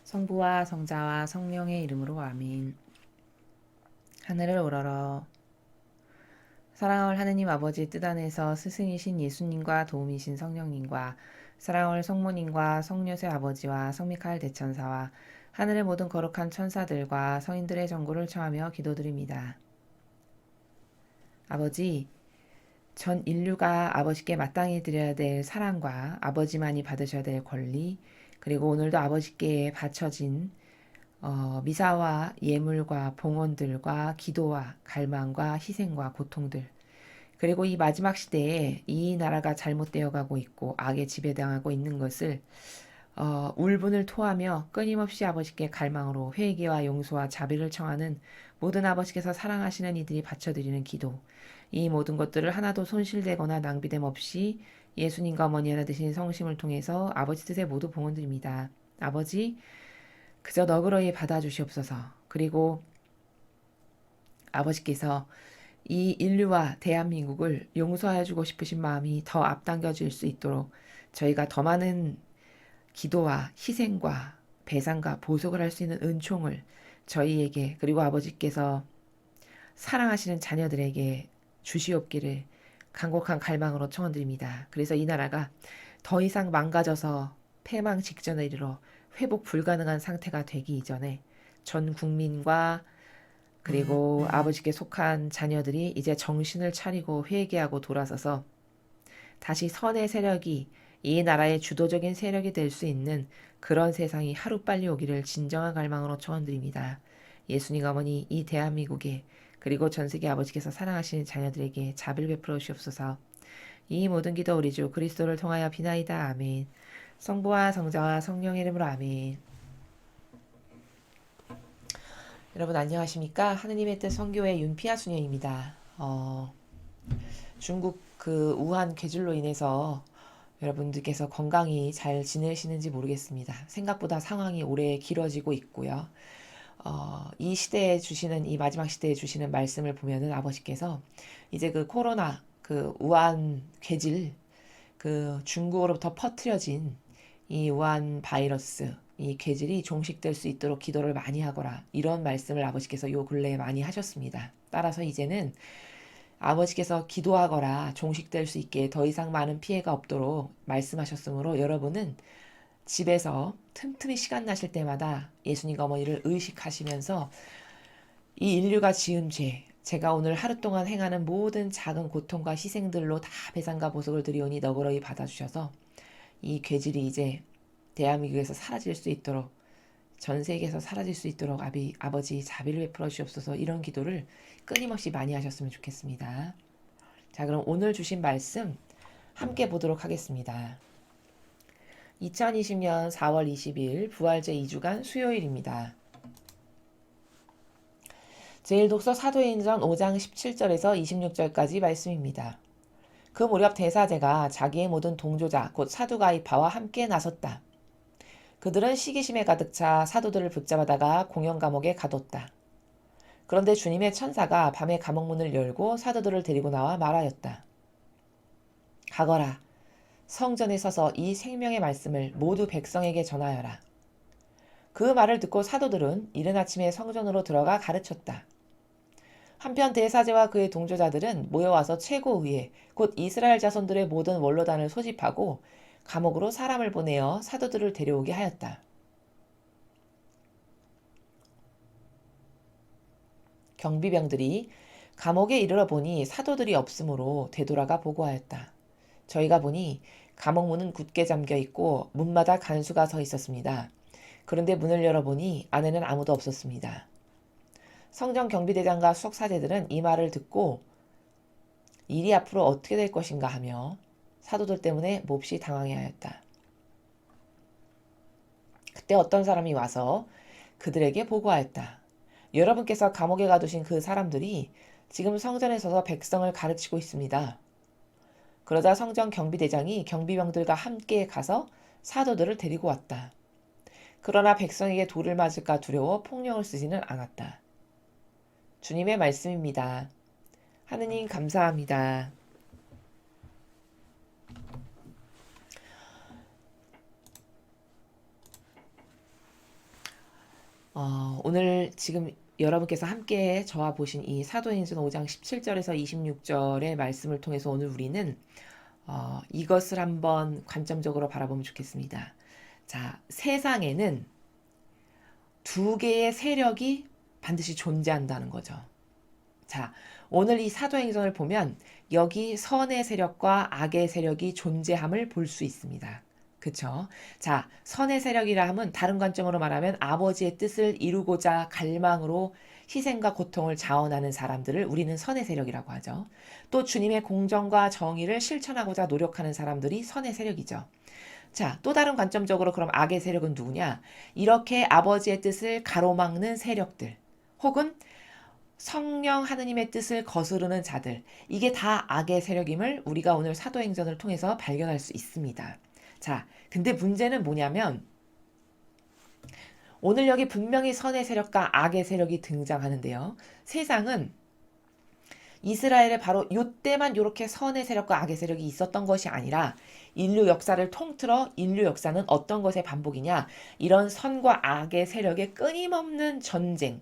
성부와 성자와 성령의 이름으로 아멘. 하늘을 우러러 사랑할 하느님 아버지 뜻 안에서 스승이신 예수님과 도움이신 성령님과 사랑할 성모님과 성녀의 아버지와 성미카엘 대천사와 하늘의 모든 거룩한 천사들과 성인들의 전구를 청하며 기도드립니다. 아버지, 전 인류가 아버지께 마땅히 드려야 될 사랑과 아버지만이 받으셔야 될 권리, 그리고 오늘도 아버지께 바쳐진 미사와 예물과 봉헌들과 기도와 갈망과 희생과 고통들, 그리고 이 마지막 시대에 이 나라가 잘못되어 가고 있고 악에 지배당하고 있는 것을 울분을 토하며 끊임없이 아버지께 갈망으로 회개와 용서와 자비를 청하는 모든 아버지께서 사랑하시는 이들이 바쳐드리는 기도, 이 모든 것들을 하나도 손실되거나 낭비됨 없이 예수님과 어머니 하나 되신 성심을 통해서 아버지 뜻에 모두 봉헌드립니다. 아버지, 그저 너그러이 받아주시옵소서. 그리고 아버지께서 이 인류와 대한민국을 용서해 주고 싶으신 마음이 더 앞당겨질 수 있도록 저희가 더 많은 기도와 희생과 배상과 보석을 할 수 있는 은총을 저희에게, 그리고 아버지께서 사랑하시는 자녀들에게 주시옵기를 간곡한 갈망으로 청원드립니다. 그래서 이 나라가 더 이상 망가져서 패망 직전에 이르러 회복 불가능한 상태가 되기 이전에 전 국민과 그리고 아버지께 속한 자녀들이 이제 정신을 차리고 회개하고 돌아서서 다시 선의 세력이 이 나라의 주도적인 세력이 될 수 있는 그런 세상이 하루빨리 오기를 진정한 갈망으로 청원드립니다. 예수님 어머니, 이 대한민국에 그리고 전 세계 아버지께서 사랑하시는 자녀들에게 자비를 베풀어 주옵소서. 이 모든 기도 우리 주 그리스도를 통하여 비나이다. 아멘. 성부와 성자와 성령의 이름으로 아멘. 여러분 안녕하십니까? 하느님의 뜻 선교회 윤피아 수녀입니다. 중국 그 우한 괴질로 인해서 여러분들께서 건강히 잘 지내시는지 모르겠습니다. 생각보다 상황이 오래 길어지고 있고요. 이 시대에 주시는, 이 마지막 시대에 주시는 말씀을 보면은 아버지께서 이제 그 코로나, 그 우한 괴질, 그 중국으로부터 퍼뜨려진 이 우한 바이러스, 이 괴질이 종식될 수 있도록 기도를 많이 하거라. 이런 말씀을 아버지께서 요 근래에 많이 하셨습니다. 따라서 이제는 아버지께서 기도하거라 종식될 수 있게 더 이상 많은 피해가 없도록 말씀하셨으므로 여러분은 집에서 틈틈이 시간 나실 때마다 예수님 어머니를 의식하시면서 이 인류가 지은 죄, 제가 오늘 하루 동안 행하는 모든 작은 고통과 희생들로 다 배상과 보석을 드리오니 너그러이 받아주셔서 이 괴질이 이제 대한민국에서 사라질 수 있도록, 전 세계에서 사라질 수 있도록 아버지 자비를 베풀어 주옵소서. 이런 기도를 끊임없이 많이 하셨으면 좋겠습니다. 자, 그럼 오늘 주신 말씀 함께 보도록 하겠습니다. 2020년 4월 20일 부활제 2주간 수요일입니다. 제1독서 사도행전 5장 17절에서 26절까지 말씀입니다. 그 무렵 대사제가 자기의 모든 동조자 곧 사두가이파와 함께 나섰다. 그들은 시기심에 가득 차 사도들을 붙잡아다가 공영 감옥에 가뒀다. 그런데 주님의 천사가 밤에 감옥문을 열고 사도들을 데리고 나와 말하였다. 가거라. 성전에 서서 이 생명의 말씀을 모두 백성에게 전하여라. 그 말을 듣고 사도들은 이른 아침에 성전으로 들어가 가르쳤다. 한편 대사제와 그의 동조자들은 모여와서 최고의회 곧 이스라엘 자손들의 모든 원로단을 소집하고 감옥으로 사람을 보내어 사도들을 데려오게 하였다. 경비병들이 감옥에 이르러 보니 사도들이 없으므로 되돌아가 보고하였다. 저희가 보니 감옥문은 굳게 잠겨 있고 문마다 간수가 서 있었습니다. 그런데 문을 열어보니 안에는 아무도 없었습니다. 성전 경비대장과 수석사제들은 이 말을 듣고 일이 앞으로 어떻게 될 것인가 하며 사도들 때문에 몹시 당황해하였다. 그때 어떤 사람이 와서 그들에게 보고하였다. 여러분께서 감옥에 가두신 그 사람들이 지금 성전에 서서 백성을 가르치고 있습니다. 그러자 성전 경비대장이 경비병들과 함께 가서 사도들을 데리고 왔다. 그러나 백성에게 돌을 맞을까 두려워 폭력을 쓰지는 않았다. 주님의 말씀입니다. 하느님 감사합니다. 오늘 지금 여러분께서 함께 저와 보신 이 사도행전 5장 17절에서 26절의 말씀을 통해서 오늘 우리는 이것을 한번 관점적으로 바라보면 좋겠습니다. 자, 세상에는 두 개의 세력이 반드시 존재한다는 거죠. 자, 오늘 이 사도행전을 보면 여기 선의 세력과 악의 세력이 존재함을 볼 수 있습니다. 그쵸? 자, 선의 세력이라 하면 다른 관점으로 말하면 아버지의 뜻을 이루고자 갈망으로 희생과 고통을 자원하는 사람들을 우리는 선의 세력이라고 하죠. 또 주님의 공정과 정의를 실천하고자 노력하는 사람들이 선의 세력이죠. 자, 또 다른 관점적으로 그럼 악의 세력은 누구냐? 이렇게 아버지의 뜻을 가로막는 세력들, 혹은 성령 하느님의 뜻을 거스르는 자들, 이게 다 악의 세력임을 우리가 오늘 사도행전을 통해서 발견할 수 있습니다. 자, 근데 문제는 뭐냐면 오늘 여기 분명히 선의 세력과 악의 세력이 등장하는데요. 세상은 이스라엘에 바로 이때만 이렇게 선의 세력과 악의 세력이 있었던 것이 아니라 인류 역사를 통틀어 인류 역사는 어떤 것의 반복이냐? 이런 선과 악의 세력의 끊임없는 전쟁,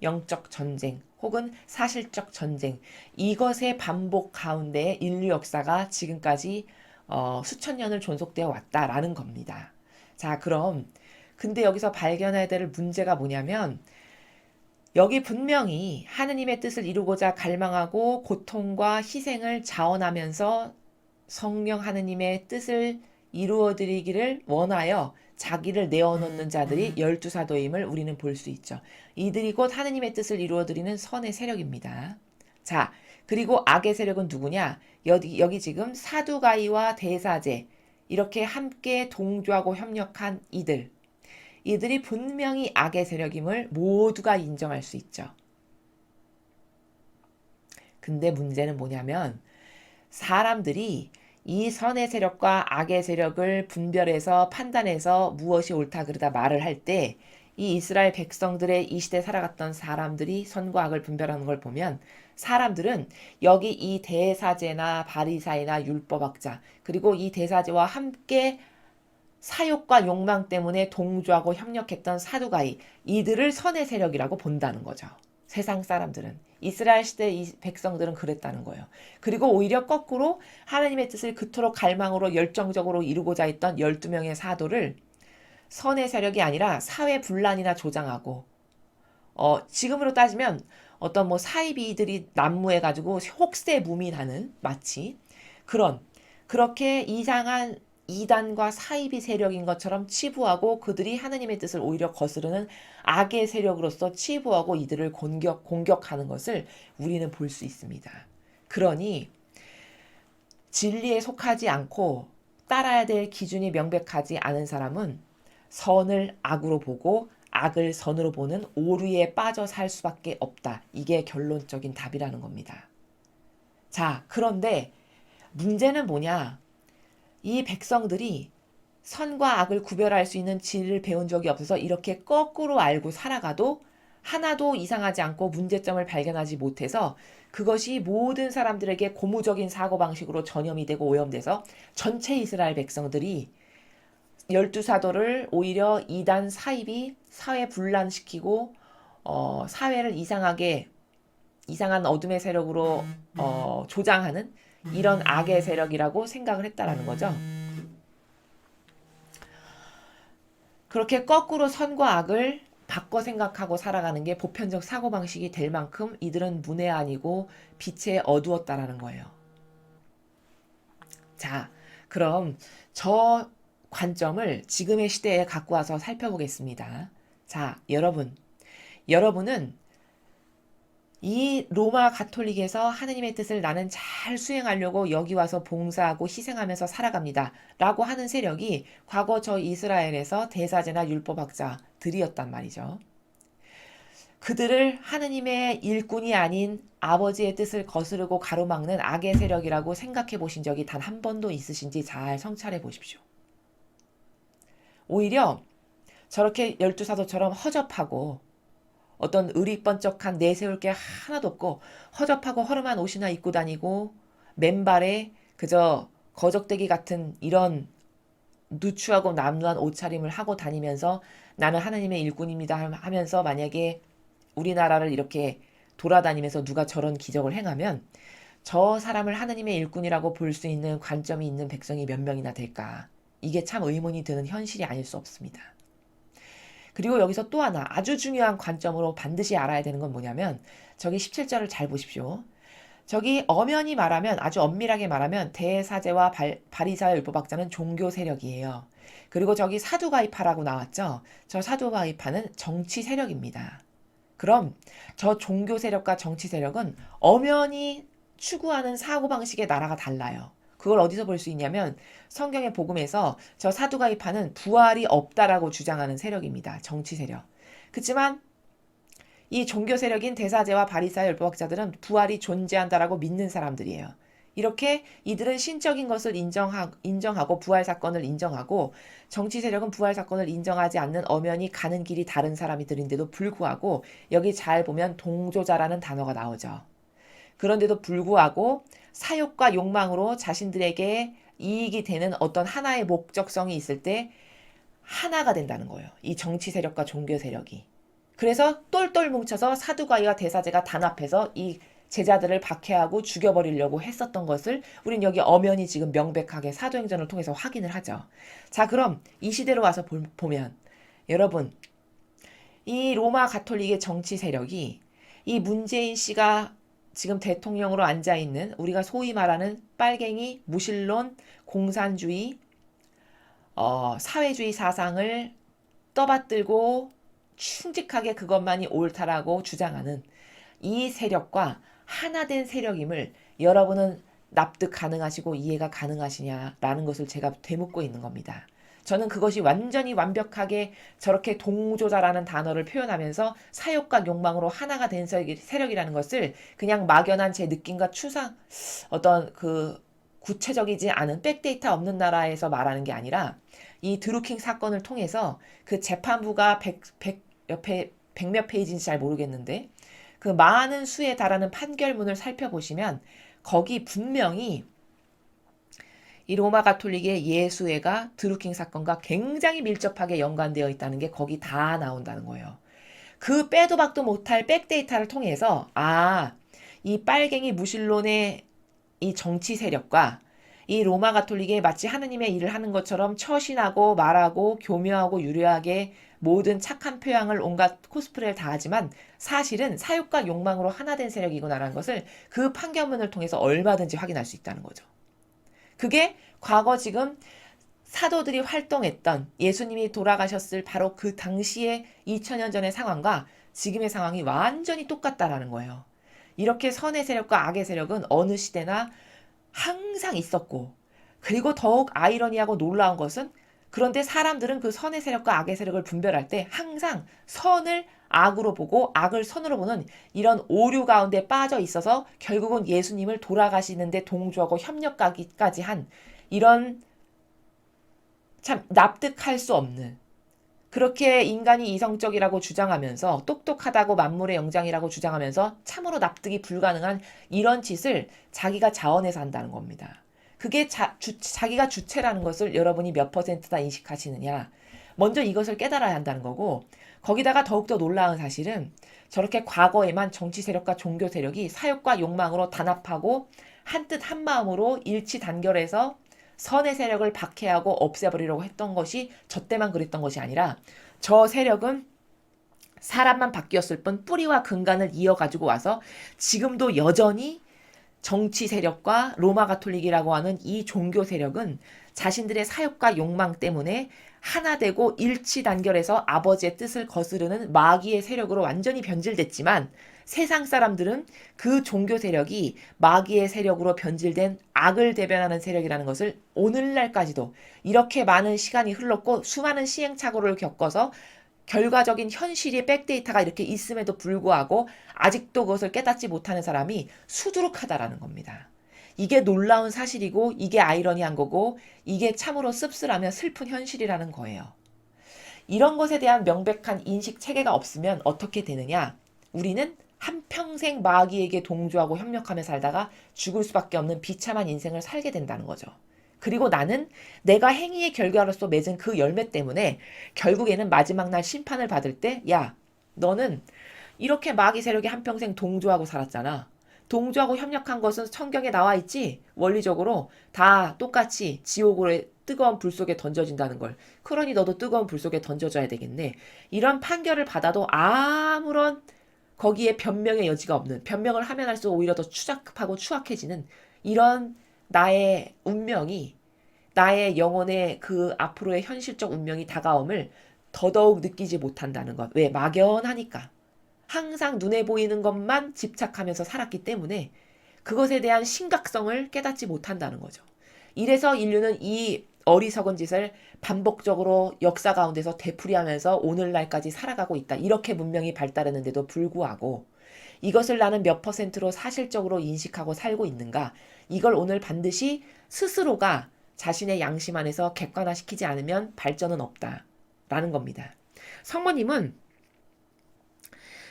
영적 전쟁 혹은 사실적 전쟁, 이것의 반복 가운데 인류 역사가 지금까지 수천 년을 존속되어 왔다라는 겁니다. 자, 그럼 근데 여기서 발견해야 될 문제가 뭐냐면 여기 분명히 하느님의 뜻을 이루고자 갈망하고 고통과 희생을 자원하면서 성령 하느님의 뜻을 이루어드리기를 원하여 자기를 내어놓는 자들이 12사도임을 우리는 볼 수 있죠. 이들이 곧 하느님의 뜻을 이루어드리는 선의 세력입니다. 자, 그리고 악의 세력은 누구냐? 여기 지금 사두가이와 대사제 이렇게 함께 동조하고 협력한 이들이 분명히 악의 세력임을 모두가 인정할 수 있죠. 근데 문제는 뭐냐면 사람들이 이 선의 세력과 악의 세력을 분별해서 판단해서 무엇이 옳다 그르다 말을 할 때 이 이스라엘 백성들의 이 시대에 살아갔던 사람들이 선과 악을 분별하는 걸 보면 사람들은 여기 이 대사제나 바리사이나 율법학자 그리고 이 대사제와 함께 사욕과 욕망 때문에 동조하고 협력했던 사두가이, 이들을 선의 세력이라고 본다는 거죠. 세상 사람들은. 이스라엘 시대 이 백성들은 그랬다는 거예요. 그리고 오히려 거꾸로 하나님의 뜻을 그토록 갈망으로 열정적으로 이루고자 했던 12명의 사도를 선의 세력이 아니라 사회 분란이나 조장하고 지금으로 따지면 어떤 뭐 사이비들이 난무해가지고 혹세 무민하는 마치 그렇게 이상한 이단과 사이비 세력인 것처럼 치부하고 그들이 하느님의 뜻을 오히려 거스르는 악의 세력으로서 치부하고 이들을 공격하는 것을 우리는 볼 수 있습니다. 그러니 진리에 속하지 않고 따라야 될 기준이 명백하지 않은 사람은 선을 악으로 보고 악을 선으로 보는 오류에 빠져 살 수밖에 없다. 이게 결론적인 답이라는 겁니다. 자, 그런데 문제는 뭐냐? 이 백성들이 선과 악을 구별할 수 있는 진리를 배운 적이 없어서 이렇게 거꾸로 알고 살아가도 하나도 이상하지 않고 문제점을 발견하지 못해서 그것이 모든 사람들에게 고무적인 사고방식으로 전염이 되고 오염돼서 전체 이스라엘 백성들이 12사도를 오히려 이단 사입이 사회 분란시키고 사회를 이상한 어둠의 세력으로 조장하는 이런 악의 세력이라고 생각을 했다라는 거죠. 그렇게 거꾸로 선과 악을 바꿔 생각하고 살아가는 게 보편적 사고방식이 될 만큼 이들은 문외한이고 빛에 어두웠다라는 거예요. 자, 그럼 저 관점을 지금의 시대에 갖고 와서 살펴보겠습니다. 자, 여러분은 이 로마 가톨릭에서 하느님의 뜻을 나는 잘 수행하려고 여기 와서 봉사하고 희생하면서 살아갑니다. 라고 하는 세력이 과거 저 이스라엘에서 대사제나 율법학자들이었단 말이죠. 그들을 하느님의 일꾼이 아닌 아버지의 뜻을 거스르고 가로막는 악의 세력이라고 생각해 보신 적이 단 한 번도 있으신지 잘 성찰해 보십시오. 오히려 저렇게 12사도처럼 허접하고 어떤 의리번쩍한 내세울 게 하나도 없고 허접하고 허름한 옷이나 입고 다니고 맨발에 그저 거적대기 같은 이런 누추하고 남루한 옷차림을 하고 다니면서 나는 하나님의 일꾼입니다 하면서 만약에 우리나라를 이렇게 돌아다니면서 누가 저런 기적을 행하면 저 사람을 하나님의 일꾼이라고 볼 수 있는 관점이 있는 백성이 몇 명이나 될까? 이게 참 의문이 드는 현실이 아닐 수 없습니다. 그리고 여기서 또 하나 아주 중요한 관점으로 반드시 알아야 되는 건 뭐냐면 저기 17절을 잘 보십시오. 저기 엄연히 말하면 아주 엄밀하게 말하면 대사제와 바리사와 율법학자는 종교 세력이에요. 그리고 저기 사두가이파라고 나왔죠. 저 사두가이파는 정치 세력입니다. 그럼 저 종교 세력과 정치 세력은 엄연히 추구하는 사고방식의 나라가 달라요. 그걸 어디서 볼 수 있냐면 성경의 복음에서 저 사두가이파는 부활이 없다라고 주장하는 세력입니다. 정치 세력. 그렇지만 이 종교 세력인 대사제와 바리사의 율법학자들은 부활이 존재한다라고 믿는 사람들이에요. 이렇게 이들은 신적인 것을 인정하고 부활 사건을 인정하고 정치 세력은 부활 사건을 인정하지 않는 엄연히 가는 길이 다른 사람들인데도 불구하고 여기 잘 보면 동조자라는 단어가 나오죠. 그런데도 불구하고 사욕과 욕망으로 자신들에게 이익이 되는 어떤 하나의 목적성이 있을 때 하나가 된다는 거예요. 이 정치 세력과 종교 세력이. 그래서 똘똘 뭉쳐서 사두가이와 대사제가 단합해서 이 제자들을 박해하고 죽여버리려고 했었던 것을 우린 여기 엄연히 지금 명백하게 사도행전을 통해서 확인을 하죠. 자, 그럼 이 시대로 와서 보면 여러분, 이 로마 가톨릭의 정치 세력이 이 문재인 씨가 지금 대통령으로 앉아있는 우리가 소위 말하는 빨갱이, 무신론, 공산주의, 사회주의 사상을 떠받들고 충직하게 그것만이 옳다라고 주장하는 이 세력과 하나된 세력임을 여러분은 납득 가능하시고 이해가 가능하시냐라는 것을 제가 되묻고 있는 겁니다. 저는 그것이 완전히 완벽하게 저렇게 동조자라는 단어를 표현하면서 사욕과 욕망으로 하나가 된 세력이라는 것을 그냥 막연한 제 느낌과 추상 어떤 그 구체적이지 않은 백데이터 없는 나라에서 말하는 게 아니라 이 드루킹 사건을 통해서 그 재판부가 100몇 페이지인지 잘 모르겠는데 그 많은 수에 달하는 판결문을 살펴보시면 거기 분명히 이 로마 가톨릭의 예수회가 드루킹 사건과 굉장히 밀접하게 연관되어 있다는 게 거기 다 나온다는 거예요. 그 빼도 박도 못할 백데이터를 통해서 이 빨갱이 무신론의 이 정치 세력과 이 로마 가톨릭의 마치 하느님의 일을 하는 것처럼 처신하고 말하고 교묘하고 유려하게 모든 착한 표양을 온갖 코스프레를 다 하지만 사실은 사욕과 욕망으로 하나된 세력이구나라는 것을 그 판결문을 통해서 얼마든지 확인할 수 있다는 거죠. 그게 과거 지금 사도들이 활동했던 예수님이 돌아가셨을 바로 그 당시의 2000년 전의 상황과 지금의 상황이 완전히 똑같다라는 거예요. 이렇게 선의 세력과 악의 세력은 어느 시대나 항상 있었고 그리고 더욱 아이러니하고 놀라운 것은 그런데 사람들은 그 선의 세력과 악의 세력을 분별할 때 항상 선을 악으로 보고 악을 선으로 보는 이런 오류 가운데 빠져 있어서 결국은 예수님을 돌아가시는데 동조하고 협력까지 한 이런 참 납득할 수 없는 그렇게 인간이 이성적이라고 주장하면서 똑똑하다고 만물의 영장이라고 주장하면서 참으로 납득이 불가능한 이런 짓을 자기가 자원해서 한다는 겁니다. 그게 자기가 주체라는 것을 여러분이 몇 퍼센트나 인식하시느냐. 먼저 이것을 깨달아야 한다는 거고 거기다가 더욱더 놀라운 사실은 저렇게 과거에만 정치 세력과 종교 세력이 사욕과 욕망으로 단합하고 한뜻 한마음으로 일치 단결해서 선의 세력을 박해하고 없애버리려고 했던 것이 저 때만 그랬던 것이 아니라 저 세력은 사람만 바뀌었을 뿐 뿌리와 근간을 이어가지고 와서 지금도 여전히 정치 세력과 로마 가톨릭이라고 하는 이 종교 세력은 자신들의 사욕과 욕망 때문에 하나 되고 일치 단결해서 아버지의 뜻을 거스르는 마귀의 세력으로 완전히 변질됐지만 세상 사람들은 그 종교 세력이 마귀의 세력으로 변질된 악을 대변하는 세력이라는 것을 오늘날까지도 이렇게 많은 시간이 흘렀고 수많은 시행착오를 겪어서 결과적인 현실의 백데이터가 이렇게 있음에도 불구하고 아직도 그것을 깨닫지 못하는 사람이 수두룩하다라는 겁니다. 이게 놀라운 사실이고 이게 아이러니한 거고 이게 참으로 씁쓸하며 슬픈 현실이라는 거예요. 이런 것에 대한 명백한 인식 체계가 없으면 어떻게 되느냐? 우리는 한평생 마귀에게 동조하고 협력하며 살다가 죽을 수밖에 없는 비참한 인생을 살게 된다는 거죠. 그리고 나는 내가 행위의 결과로서 맺은 그 열매 때문에 결국에는 마지막 날 심판을 받을 때, 야, 너는 이렇게 마귀 세력에 한평생 동조하고 살았잖아. 동조하고 협력한 것은 성경에 나와 있지? 원리적으로 다 똑같이 지옥으로의 뜨거운 불 속에 던져진다는 걸. 그러니 너도 뜨거운 불 속에 던져져야 되겠네. 이런 판결을 받아도 아무런 거기에 변명의 여지가 없는, 변명을 하면 할수록 오히려 더 추잡하고 추악해지는 이런 나의 운명이, 나의 영혼의 그 앞으로의 현실적 운명이 다가옴을 더더욱 느끼지 못한다는 것. 왜? 막연하니까. 항상 눈에 보이는 것만 집착하면서 살았기 때문에 그것에 대한 심각성을 깨닫지 못한다는 거죠. 이래서 인류는 이 어리석은 짓을 반복적으로 역사 가운데서 되풀이하면서 오늘날까지 살아가고 있다. 이렇게 문명이 발달했는데도 불구하고 이것을 나는 몇 퍼센트로 사실적으로 인식하고 살고 있는가? 이걸 오늘 반드시 스스로가 자신의 양심 안에서 객관화시키지 않으면 발전은 없다라는 겁니다. 성모님은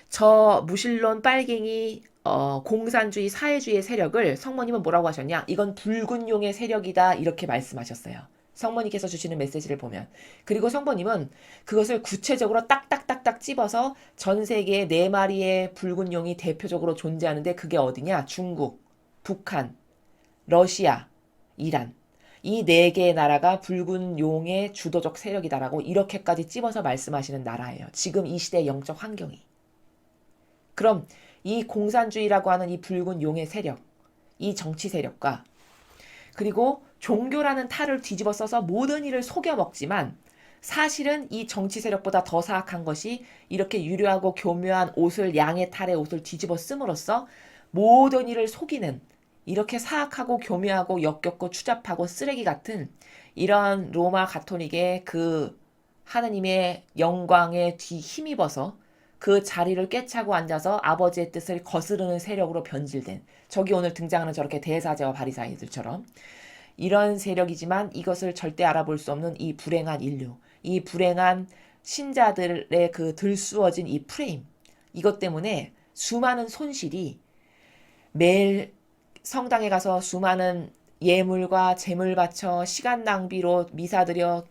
저 무신론 빨갱이 공산주의 사회주의 세력을 성모님은 뭐라고 하셨냐? 이건 붉은 용의 세력이다 이렇게 말씀하셨어요. 성모님께서 주시는 메시지를 보면. 그리고 성모님은 그것을 구체적으로 딱딱딱딱 찝어서 전 세계에 4마리의 붉은 용이 대표적으로 존재하는데 그게 어디냐? 중국, 북한, 러시아, 이란. 이 4개의 나라가 붉은 용의 주도적 세력이다라고 이렇게까지 찝어서 말씀하시는 나라예요. 지금 이 시대의 영적 환경이. 그럼 이 공산주의라고 하는 이 붉은 용의 세력, 이 정치 세력과 그리고 종교라는 탈을 뒤집어 써서 모든 일을 속여 먹지만 사실은 이 정치 세력보다 더 사악한 것이 이렇게 유려하고 교묘한 옷을 양의 탈의 옷을 뒤집어 씀으로써 모든 일을 속이는 이렇게 사악하고 교묘하고 역겹고 추잡하고 쓰레기 같은 이런 로마 가톨릭의 그 하느님의 영광에 뒤 힘입어서 그 자리를 꿰차고 앉아서 아버지의 뜻을 거스르는 세력으로 변질된 저기 오늘 등장하는 저렇게 대사제와 바리사이들처럼 이런 세력이지만 이것을 절대 알아볼 수 없는 이 불행한 인류, 이 불행한 신자들의 그 들쑤어진 이 프레임 이것 때문에 수많은 손실이 매일 성당에 가서 수많은 예물과 재물 바쳐 시간 낭비로 미사 드려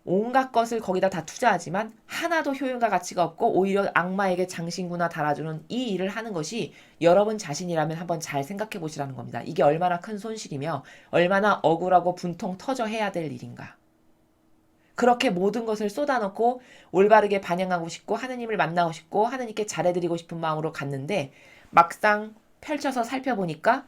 온갖 것을 거기다 다 투자하지만 하나도 효용과 가치가 없고 오히려 악마에게 장신구나 달아주는 이 일을 하는 것이 여러분 자신이라면 한번 잘 생각해 보시라는 겁니다. 이게 얼마나 큰 손실이며 얼마나 억울하고 분통 터져 해야 될 일인가. 그렇게 모든 것을 쏟아놓고 올바르게 반영하고 싶고 하느님을 만나고 싶고 하느님께 잘해드리고 싶은 마음으로 갔는데 막상 펼쳐서 살펴보니까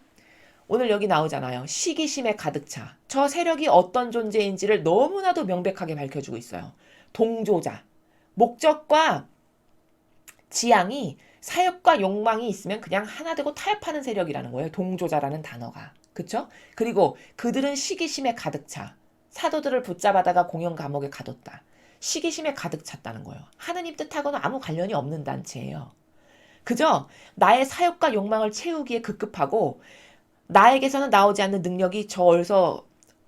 오늘 여기 나오잖아요. 시기심에 가득 차. 저 세력이 어떤 존재인지를 너무나도 명백하게 밝혀주고 있어요. 동조자. 목적과 지향이 사욕과 욕망이 있으면 그냥 하나 되고 타협하는 세력이라는 거예요. 동조자라는 단어가. 그쵸? 그리고 그들은 시기심에 가득 차. 사도들을 붙잡아다가 공영 감옥에 가뒀다. 시기심에 가득 찼다는 거예요. 하느님 뜻하고는 아무 관련이 없는 단체예요. 그저 나의 사욕과 욕망을 채우기에 급급하고 나에게서는 나오지 않는 능력이 저 어디서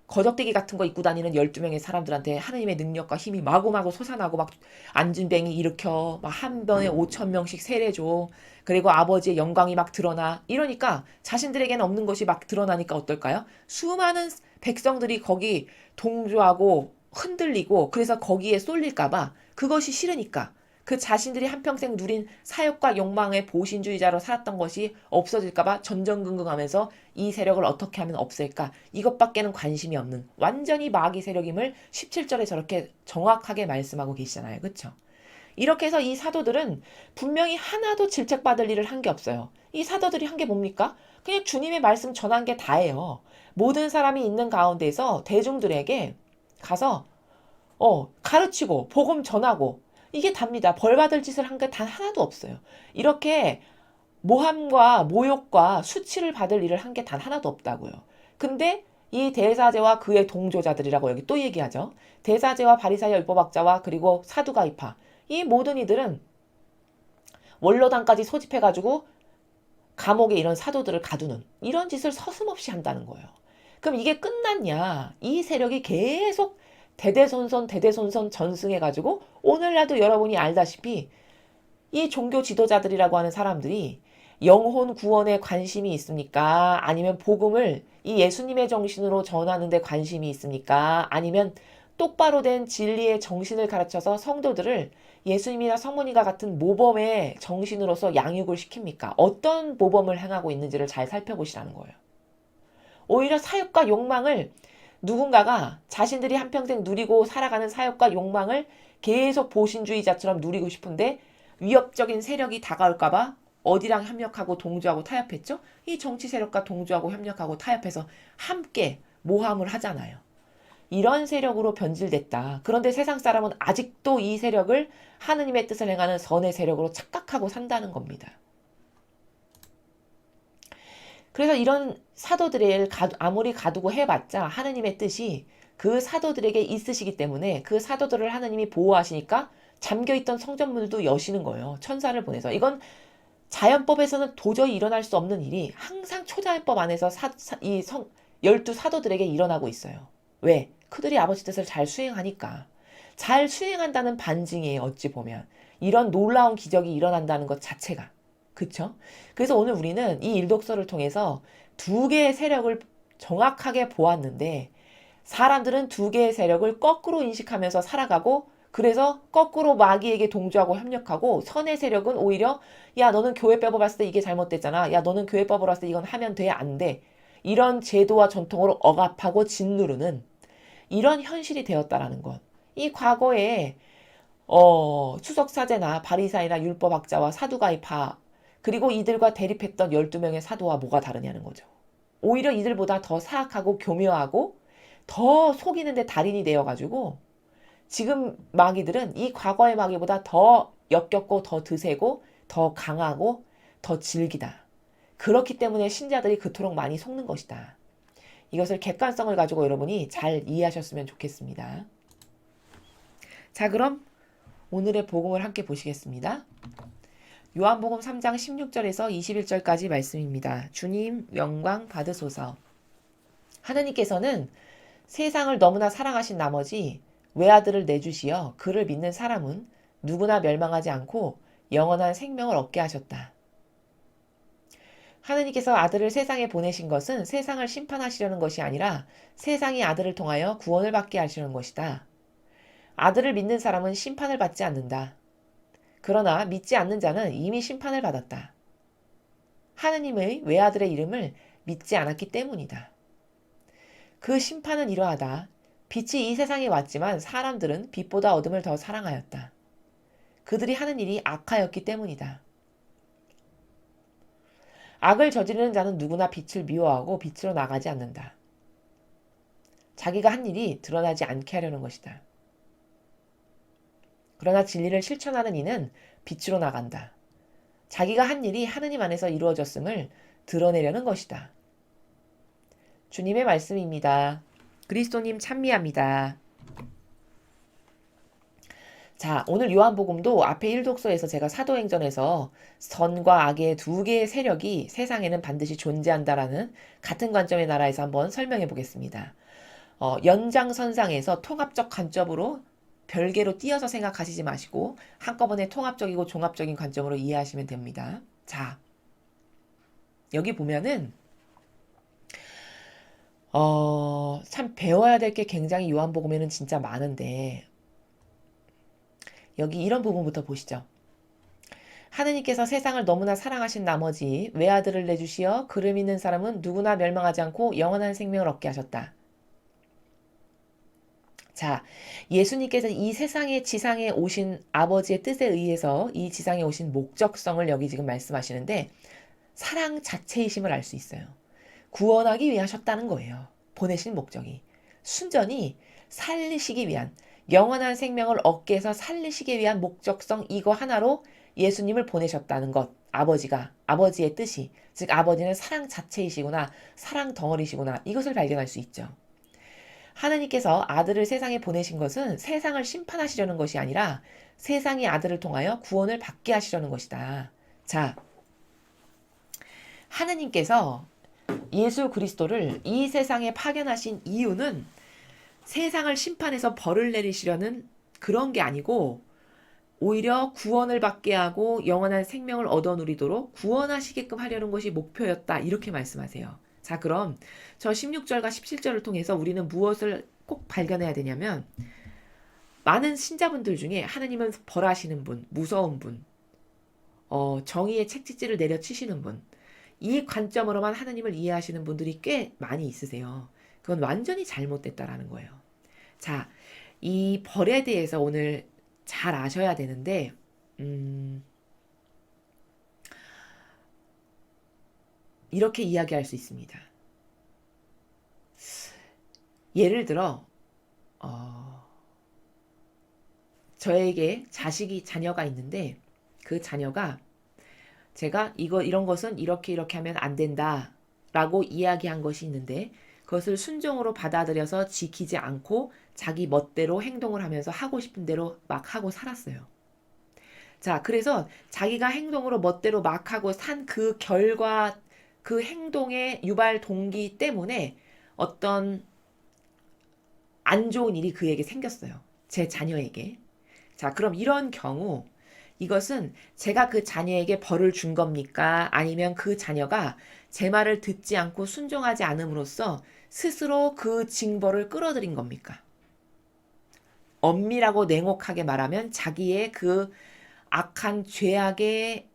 거적대기 같은 거 입고 다니는 12명의 사람들한테 하느님의 능력과 힘이 마구마구 솟아나고 막 안진뱅이 일으켜 막 한 번에 5,000명씩 세례줘. 그리고 아버지의 영광이 막 드러나. 이러니까 자신들에게는 없는 것이 막 드러나니까 어떨까요? 수많은 백성들이 거기 동조하고 흔들리고 그래서 거기에 쏠릴까봐 그것이 싫으니까 그 자신들이 한평생 누린 사욕과 욕망의 보신주의자로 살았던 것이 없어질까봐 전전긍긍하면서 이 세력을 어떻게 하면 없앨까 이것밖에는 관심이 없는 완전히 마귀 세력임을 17절에 저렇게 정확하게 말씀하고 계시잖아요. 그렇죠? 이렇게 해서 이 사도들은 분명히 하나도 질책받을 일을 한 게 없어요. 이 사도들이 한 게 뭡니까? 그냥 주님의 말씀 전한 게 다예요. 모든 사람이 있는 가운데서 대중들에게 가서 가르치고 복음 전하고 이게 답니다. 벌 받을 짓을 한 게 단 하나도 없어요. 이렇게 모함과 모욕과 수치를 받을 일을 한 게 단 하나도 없다고요. 근데 이 대사제와 그의 동조자들이라고 여기 또 얘기하죠. 대사제와 바리사야 율법학자와 그리고 사두가이파 이 모든 이들은 원로당까지 소집해가지고 감옥에 이런 사도들을 가두는 이런 짓을 서슴없이 한다는 거예요. 그럼 이게 끝났냐? 이 세력이 계속 대대손손 전승해가지고 오늘날도 여러분이 알다시피 이 종교 지도자들이라고 하는 사람들이 영혼 구원에 관심이 있습니까? 아니면 복음을 이 예수님의 정신으로 전하는 데 관심이 있습니까? 아니면 똑바로 된 진리의 정신을 가르쳐서 성도들을 예수님이나 성모님과 같은 모범의 정신으로서 양육을 시킵니까? 어떤 모범을 행하고 있는지를 잘 살펴보시라는 거예요. 오히려 사욕과 욕망을 누군가가 자신들이 한평생 누리고 살아가는 사욕과 욕망을 계속 보신주의자처럼 누리고 싶은데 위협적인 세력이 다가올까봐 어디랑 협력하고 동조하고 타협했죠? 이 정치 세력과 동조하고 협력하고 타협해서 함께 모함을 하잖아요. 이런 세력으로 변질됐다. 그런데 세상 사람은 아직도 이 세력을 하느님의 뜻을 행하는 선의 세력으로 착각하고 산다는 겁니다. 그래서 이런 사도들을 아무리 가두고 해봤자 하느님의 뜻이 그 사도들에게 있으시기 때문에 그 사도들을 하느님이 보호하시니까 잠겨있던 성전문도 여시는 거예요. 천사를 보내서. 이건 자연법에서는 도저히 일어날 수 없는 일이 항상 초자연법 안에서 이 12사도들에게 일어나고 있어요. 왜? 그들이 아버지 뜻을 잘 수행하니까. 잘 수행한다는 반증이에요. 어찌 보면. 이런 놀라운 기적이 일어난다는 것 자체가. 그쵸? 그래서 오늘 우리는 이 일독서를 통해서 두 개의 세력을 정확하게 보았는데 사람들은 두 개의 세력을 거꾸로 인식하면서 살아가고 그래서 거꾸로 마귀에게 동조하고 협력하고 선의 세력은 오히려 야 너는 교회법을 봤을 때 이게 잘못됐잖아. 야 너는 교회법을 봤을 때 이건 하면 돼 안 돼. 이런 제도와 전통으로 억압하고 짓누르는 이런 현실이 되었다라는 것. 이 과거에 추석사제나 바리사이나 율법학자와 사두가이파 그리고 이들과 대립했던 12명의 사도와 뭐가 다르냐는 거죠. 오히려 이들보다 더 사악하고 교묘하고 더 속이는데 달인이 되어가지고 지금 마귀들은 이 과거의 마귀보다 더 역겹고 더 드세고 더 강하고 더 질기다. 그렇기 때문에 신자들이 그토록 많이 속는 것이다. 이것을 객관성을 가지고 여러분이 잘 이해하셨으면 좋겠습니다. 자, 그럼 오늘의 복음을 함께 보시겠습니다. 요한복음 3장 16절에서 21절까지 말씀입니다. 주님 영광 받으소서. 하느님께서는 세상을 너무나 사랑하신 나머지 외아들을 내주시어 그를 믿는 사람은 누구나 멸망하지 않고 영원한 생명을 얻게 하셨다. 하느님께서 아들을 세상에 보내신 것은 세상을 심판하시려는 것이 아니라 세상이 아들을 통하여 구원을 받게 하시려는 것이다. 아들을 믿는 사람은 심판을 받지 않는다. 그러나 믿지 않는 자는 이미 심판을 받았다. 하느님의 외아들의 이름을 믿지 않았기 때문이다. 그 심판은 이러하다. 빛이 이 세상에 왔지만 사람들은 빛보다 어둠을 더 사랑하였다. 그들이 하는 일이 악하였기 때문이다. 악을 저지르는 자는 누구나 빛을 미워하고 빛으로 나가지 않는다. 자기가 한 일이 드러나지 않게 하려는 것이다. 그러나 진리를 실천하는 이는 빛으로 나간다. 자기가 한 일이 하느님 안에서 이루어졌음을 드러내려는 것이다. 주님의 말씀입니다. 그리스도님 찬미합니다. 자, 오늘 요한복음도 앞에 1독서에서 제가 사도행전에서 선과 악의 두 개의 세력이 세상에는 반드시 존재한다라는 같은 관점의 나라에서 한번 설명해 보겠습니다. 연장선상에서 통합적 관점으로 별개로 띄어서 생각하시지 마시고 한꺼번에 통합적이고 종합적인 관점으로 이해하시면 됩니다. 자, 여기 보면은 참 배워야 될 게 굉장히 요한복음에는 진짜 많은데 여기 이런 부분부터 보시죠. 하느님께서 세상을 너무나 사랑하신 나머지 외아들을 내주시어 그를 믿는 사람은 누구나 멸망하지 않고 영원한 생명을 얻게 하셨다. 자, 예수님께서 이 세상의 지상에 오신 아버지의 뜻에 의해서 이 지상에 오신 목적성을 여기 지금 말씀하시는데 사랑 자체이심을 알 수 있어요. 구원하기 위해 하셨다는 거예요. 보내신 목적이. 순전히 살리시기 위한 영원한 생명을 얻게 해서 살리시기 위한 목적성 이거 하나로 예수님을 보내셨다는 것. 아버지의 뜻이. 즉 아버지는 사랑 자체이시구나. 사랑 덩어리시구나. 이것을 발견할 수 있죠. 하느님께서 아들을 세상에 보내신 것은 세상을 심판하시려는 것이 아니라 세상이 아들을 통하여 구원을 받게 하시려는 것이다. 자, 하느님께서 예수 그리스도를 이 세상에 파견하신 이유는 세상을 심판해서 벌을 내리시려는 그런 게 아니고 오히려 구원을 받게 하고 영원한 생명을 얻어 누리도록 구원하시게끔 하려는 것이 목표였다. 이렇게 말씀하세요. 자, 그럼 저 16절과 17절을 통해서 우리는 무엇을 꼭 발견해야 되냐면, 많은 신자분들 중에 하느님은 벌하시는 분, 무서운 분, 정의의 책짓질을 내려치시는 분, 이 관점으로만 하느님을 이해하시는 분들이 꽤 많이 있으세요. 그건 완전히 잘못됐다라는 거예요. 자, 이 벌에 대해서 오늘 잘 아셔야 되는데, 이렇게 이야기할 수 있습니다. 예를 들어, 저에게 자녀가 있는데, 그 자녀가 제가 이런 것은 이렇게 하면 안 된다 라고 이야기한 것이 있는데, 그것을 순종으로 받아들여서 지키지 않고 자기 멋대로 행동을 하면서 하고 싶은 대로 막 하고 살았어요. 자, 그래서 자기가 행동으로 멋대로 막 하고 산 그 결과, 그 행동의 유발 동기 때문에 어떤 안 좋은 일이 그에게 생겼어요. 제 자녀에게. 자, 그럼 이런 경우 이것은 제가 그 자녀에게 벌을 준 겁니까? 아니면 그 자녀가 제 말을 듣지 않고 순종하지 않음으로써 스스로 그 징벌을 끌어들인 겁니까? 엄밀하고 냉혹하게 말하면 자기의 그 악한 죄악의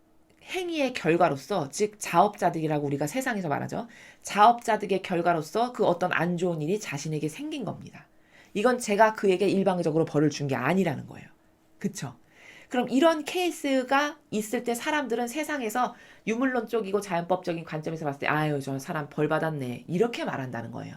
행위의 결과로서, 즉 자업자득이라고 우리가 세상에서 말하죠. 자업자득의 결과로서 그 어떤 안 좋은 일이 자신에게 생긴 겁니다. 이건 제가 그에게 일방적으로 벌을 준 게 아니라는 거예요. 그쵸? 그럼 이런 케이스가 있을 때 사람들은 세상에서 유물론적이고 자연법적인 관점에서 봤을 때, 아유, 저 사람 벌 받았네, 이렇게 말한다는 거예요.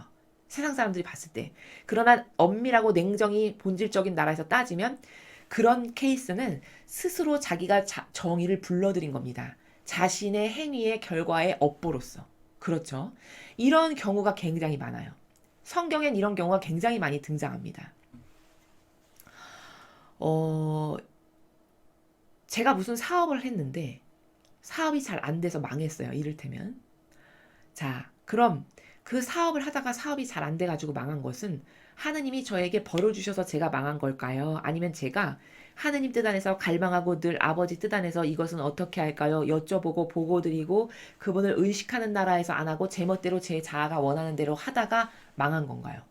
세상 사람들이 봤을 때. 그러나 엄밀하고 냉정히 본질적인 나라에서 따지면 그런 케이스는 스스로 자기가 정의를 불러들인 겁니다. 자신의 행위의 결과의 업보로서. 그렇죠? 이런 경우가 굉장히 많아요. 성경엔 이런 경우가 굉장히 많이 등장합니다. 제가 무슨 사업을 했는데 사업이 잘 안 돼서 망했어요. 이를테면. 자, 그럼 그 사업을 하다가 사업이 잘 안 돼가지고 망한 것은 하느님이 저에게 벌을 주셔서 제가 망한 걸까요? 아니면 제가 하느님 뜻 안에서 갈망하고 늘 아버지 뜻 안에서 이것은 어떻게 할까요? 여쭤보고 보고드리고 그분을 의식하는 나라에서 안 하고 제 멋대로 제 자아가 원하는 대로 하다가 망한 건가요?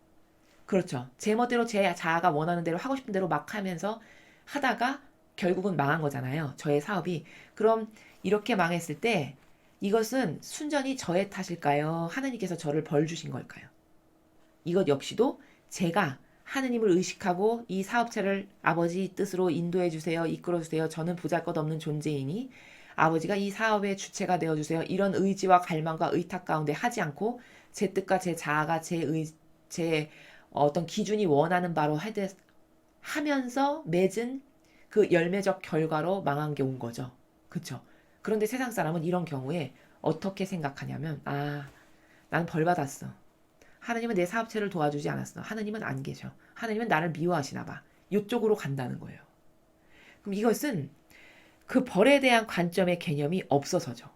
그렇죠. 제 멋대로 제 자아가 원하는 대로 하고 싶은 대로 막 하면서 하다가 결국은 망한 거잖아요. 저의 사업이. 그럼 이렇게 망했을 때 이것은 순전히 저의 탓일까요? 하느님께서 저를 벌 주신 걸까요? 이것 역시도 제가 하느님을 의식하고 이 사업체를 아버지 뜻으로 인도해 주세요. 이끌어 주세요. 저는 보잘것없는 존재이니 아버지가 이 사업의 주체가 되어 주세요. 이런 의지와 갈망과 의탁 가운데 하지 않고 제 뜻과 제 자아가 제 어떤 기준이 원하는 바로 하면서 맺은 그 열매적 결과로 망한 게 온 거죠. 그쵸? 그런데 세상 사람은 이런 경우에 어떻게 생각하냐면, 아, 나는 벌 받았어. 하나님은 내 사업체를 도와주지 않았어. 하나님은 안 계셔. 하나님은 나를 미워하시나 봐. 이쪽으로 간다는 거예요. 그럼 이것은 그 벌에 대한 관점의 개념이 없어서죠.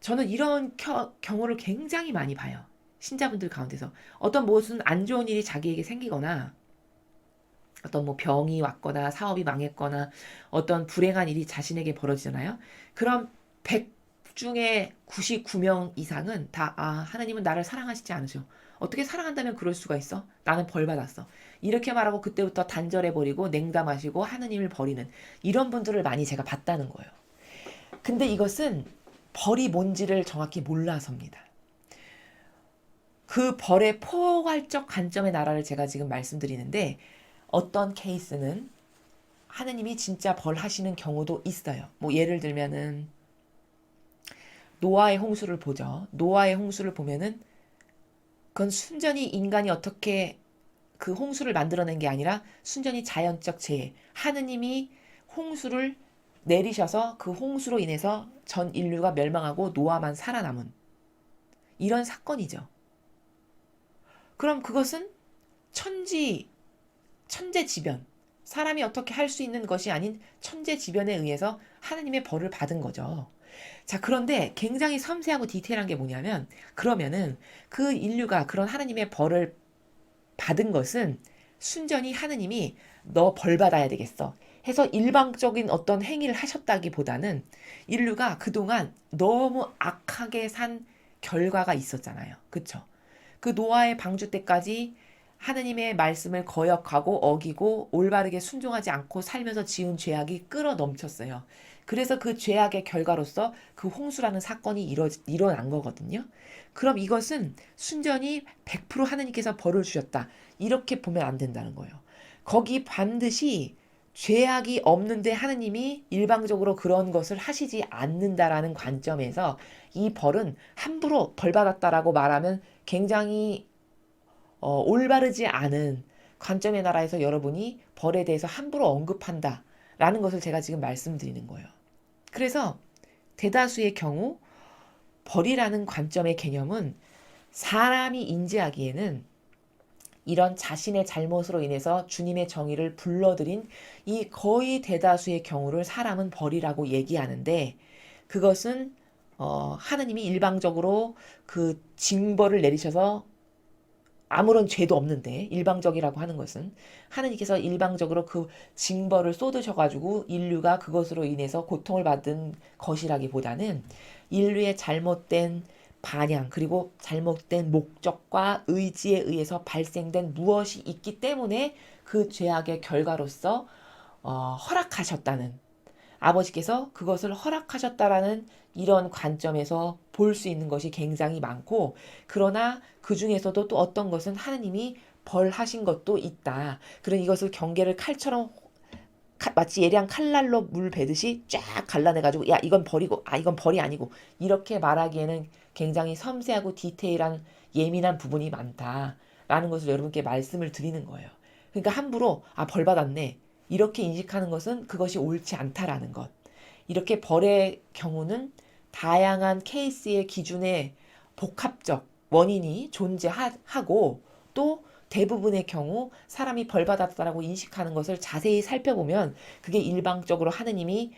저는 이런 경우를 굉장히 많이 봐요. 신자분들 가운데서. 어떤 무슨 안 좋은 일이 자기에게 생기거나 어떤 뭐 병이 왔거나 사업이 망했거나 어떤 불행한 일이 자신에게 벌어지잖아요. 그럼 100 중에 99명 이상은 다, 아, 하나님은 나를 사랑하시지 않으셔. 어떻게 사랑한다면 그럴 수가 있어? 나는 벌 받았어. 이렇게 말하고 그때부터 단절해버리고 냉담하시고 하느님을 버리는 이런 분들을 많이 제가 봤다는 거예요. 근데 이것은 벌이 뭔지를 정확히 몰라서입니다. 그 벌의 포괄적 관점의 나라를 제가 지금 말씀드리는데, 어떤 케이스는 하느님이 진짜 벌하시는 경우도 있어요. 뭐 예를 들면은 노아의 홍수를 보죠. 노아의 홍수를 보면은 그건 순전히 인간이 어떻게 그 홍수를 만들어낸 게 아니라 순전히 자연적 재해. 하느님이 홍수를 내리셔서 그 홍수로 인해서 전 인류가 멸망하고 노아만 살아남은 이런 사건이죠. 그럼 그것은 천재지변. 사람이 어떻게 할 수 있는 것이 아닌 천재지변에 의해서 하느님의 벌을 받은 거죠. 자, 그런데 굉장히 섬세하고 디테일한 게 뭐냐면, 그러면은 그 인류가 그런 하느님의 벌을 받은 것은 순전히 하느님이 너 벌 받아야 되겠어 해서 일방적인 어떤 행위를 하셨다기보다는 인류가 그동안 너무 악하게 산 결과가 있었잖아요. 그쵸? 그 노아의 방주 때까지 하느님의 말씀을 거역하고 어기고 올바르게 순종하지 않고 살면서 지은 죄악이 끌어 넘쳤어요. 그래서 그 죄악의 결과로서 그 홍수라는 사건이 일어난 거거든요. 그럼 이것은 순전히 100% 하느님께서 벌을 주셨다. 이렇게 보면 안 된다는 거예요. 거기 반드시 죄악이 없는데 하느님이 일방적으로 그런 것을 하시지 않는다라는 관점에서 이 벌은 함부로 벌받았다라고 말하면 굉장히 올바르지 않은 관점의 나라에서 여러분이 벌에 대해서 함부로 언급한다라는 것을 제가 지금 말씀드리는 거예요. 그래서 대다수의 경우 벌이라는 관점의 개념은 사람이 인지하기에는 이런 자신의 잘못으로 인해서 주님의 정의를 불러들인 이 거의 대다수의 경우를 사람은 벌이라고 얘기하는데, 그것은 하느님이 일방적으로 그 징벌을 내리셔서 아무런 죄도 없는데, 일방적이라고 하는 것은 하느님께서 일방적으로 그 징벌을 쏟으셔가지고 인류가 그것으로 인해서 고통을 받은 것이라기보다는 인류의 잘못된 반향 그리고 잘못된 목적과 의지에 의해서 발생된 무엇이 있기 때문에 그 죄악의 결과로서 허락하셨다는, 아버지께서 그것을 허락하셨다라는 이런 관점에서 볼 수 있는 것이 굉장히 많고, 그러나 그 중에서도 또 어떤 것은 하느님이 벌하신 것도 있다. 그런 이것을 경계를 칼처럼 마치 예리한 칼날로 물 베듯이 쫙 갈라내가지고 야 이건 벌이고 아 이건 벌이 아니고 이렇게 말하기에는 굉장히 섬세하고 디테일한 예민한 부분이 많다라는 것을 여러분께 말씀을 드리는 거예요. 그러니까 함부로 아 벌 받았네 이렇게 인식하는 것은 그것이 옳지 않다라는 것. 이렇게 벌의 경우는 다양한 케이스의 기준에 복합적 원인이 존재하고, 또 대부분의 경우 사람이 벌받았다라고 인식하는 것을 자세히 살펴보면 그게 일방적으로 하느님이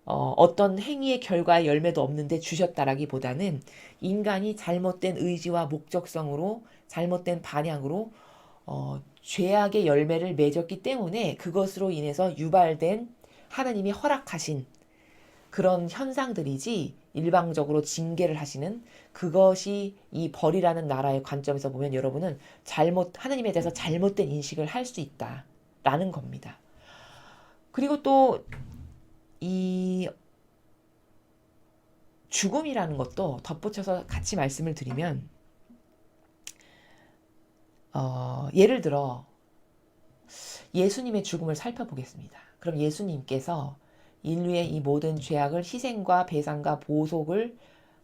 어떤 행위의 결과의 열매도 없는데 주셨다라기보다는 인간이 잘못된 의지와 목적성으로 잘못된 반향으로 죄악의 열매를 맺었기 때문에 그것으로 인해서 유발된 하느님이 허락하신 그런 현상들이지, 일방적으로 징계를 하시는 그것이 이 벌이라는 나라의 관점에서 보면 여러분은 하느님에 대해서 잘못된 인식을 할 수 있다라는 겁니다. 그리고 또 이 죽음이라는 것도 덧붙여서 같이 말씀을 드리면, 예를 들어 예수님의 죽음을 살펴보겠습니다. 그럼 예수님께서 인류의 이 모든 죄악을 희생과 배상과 보속을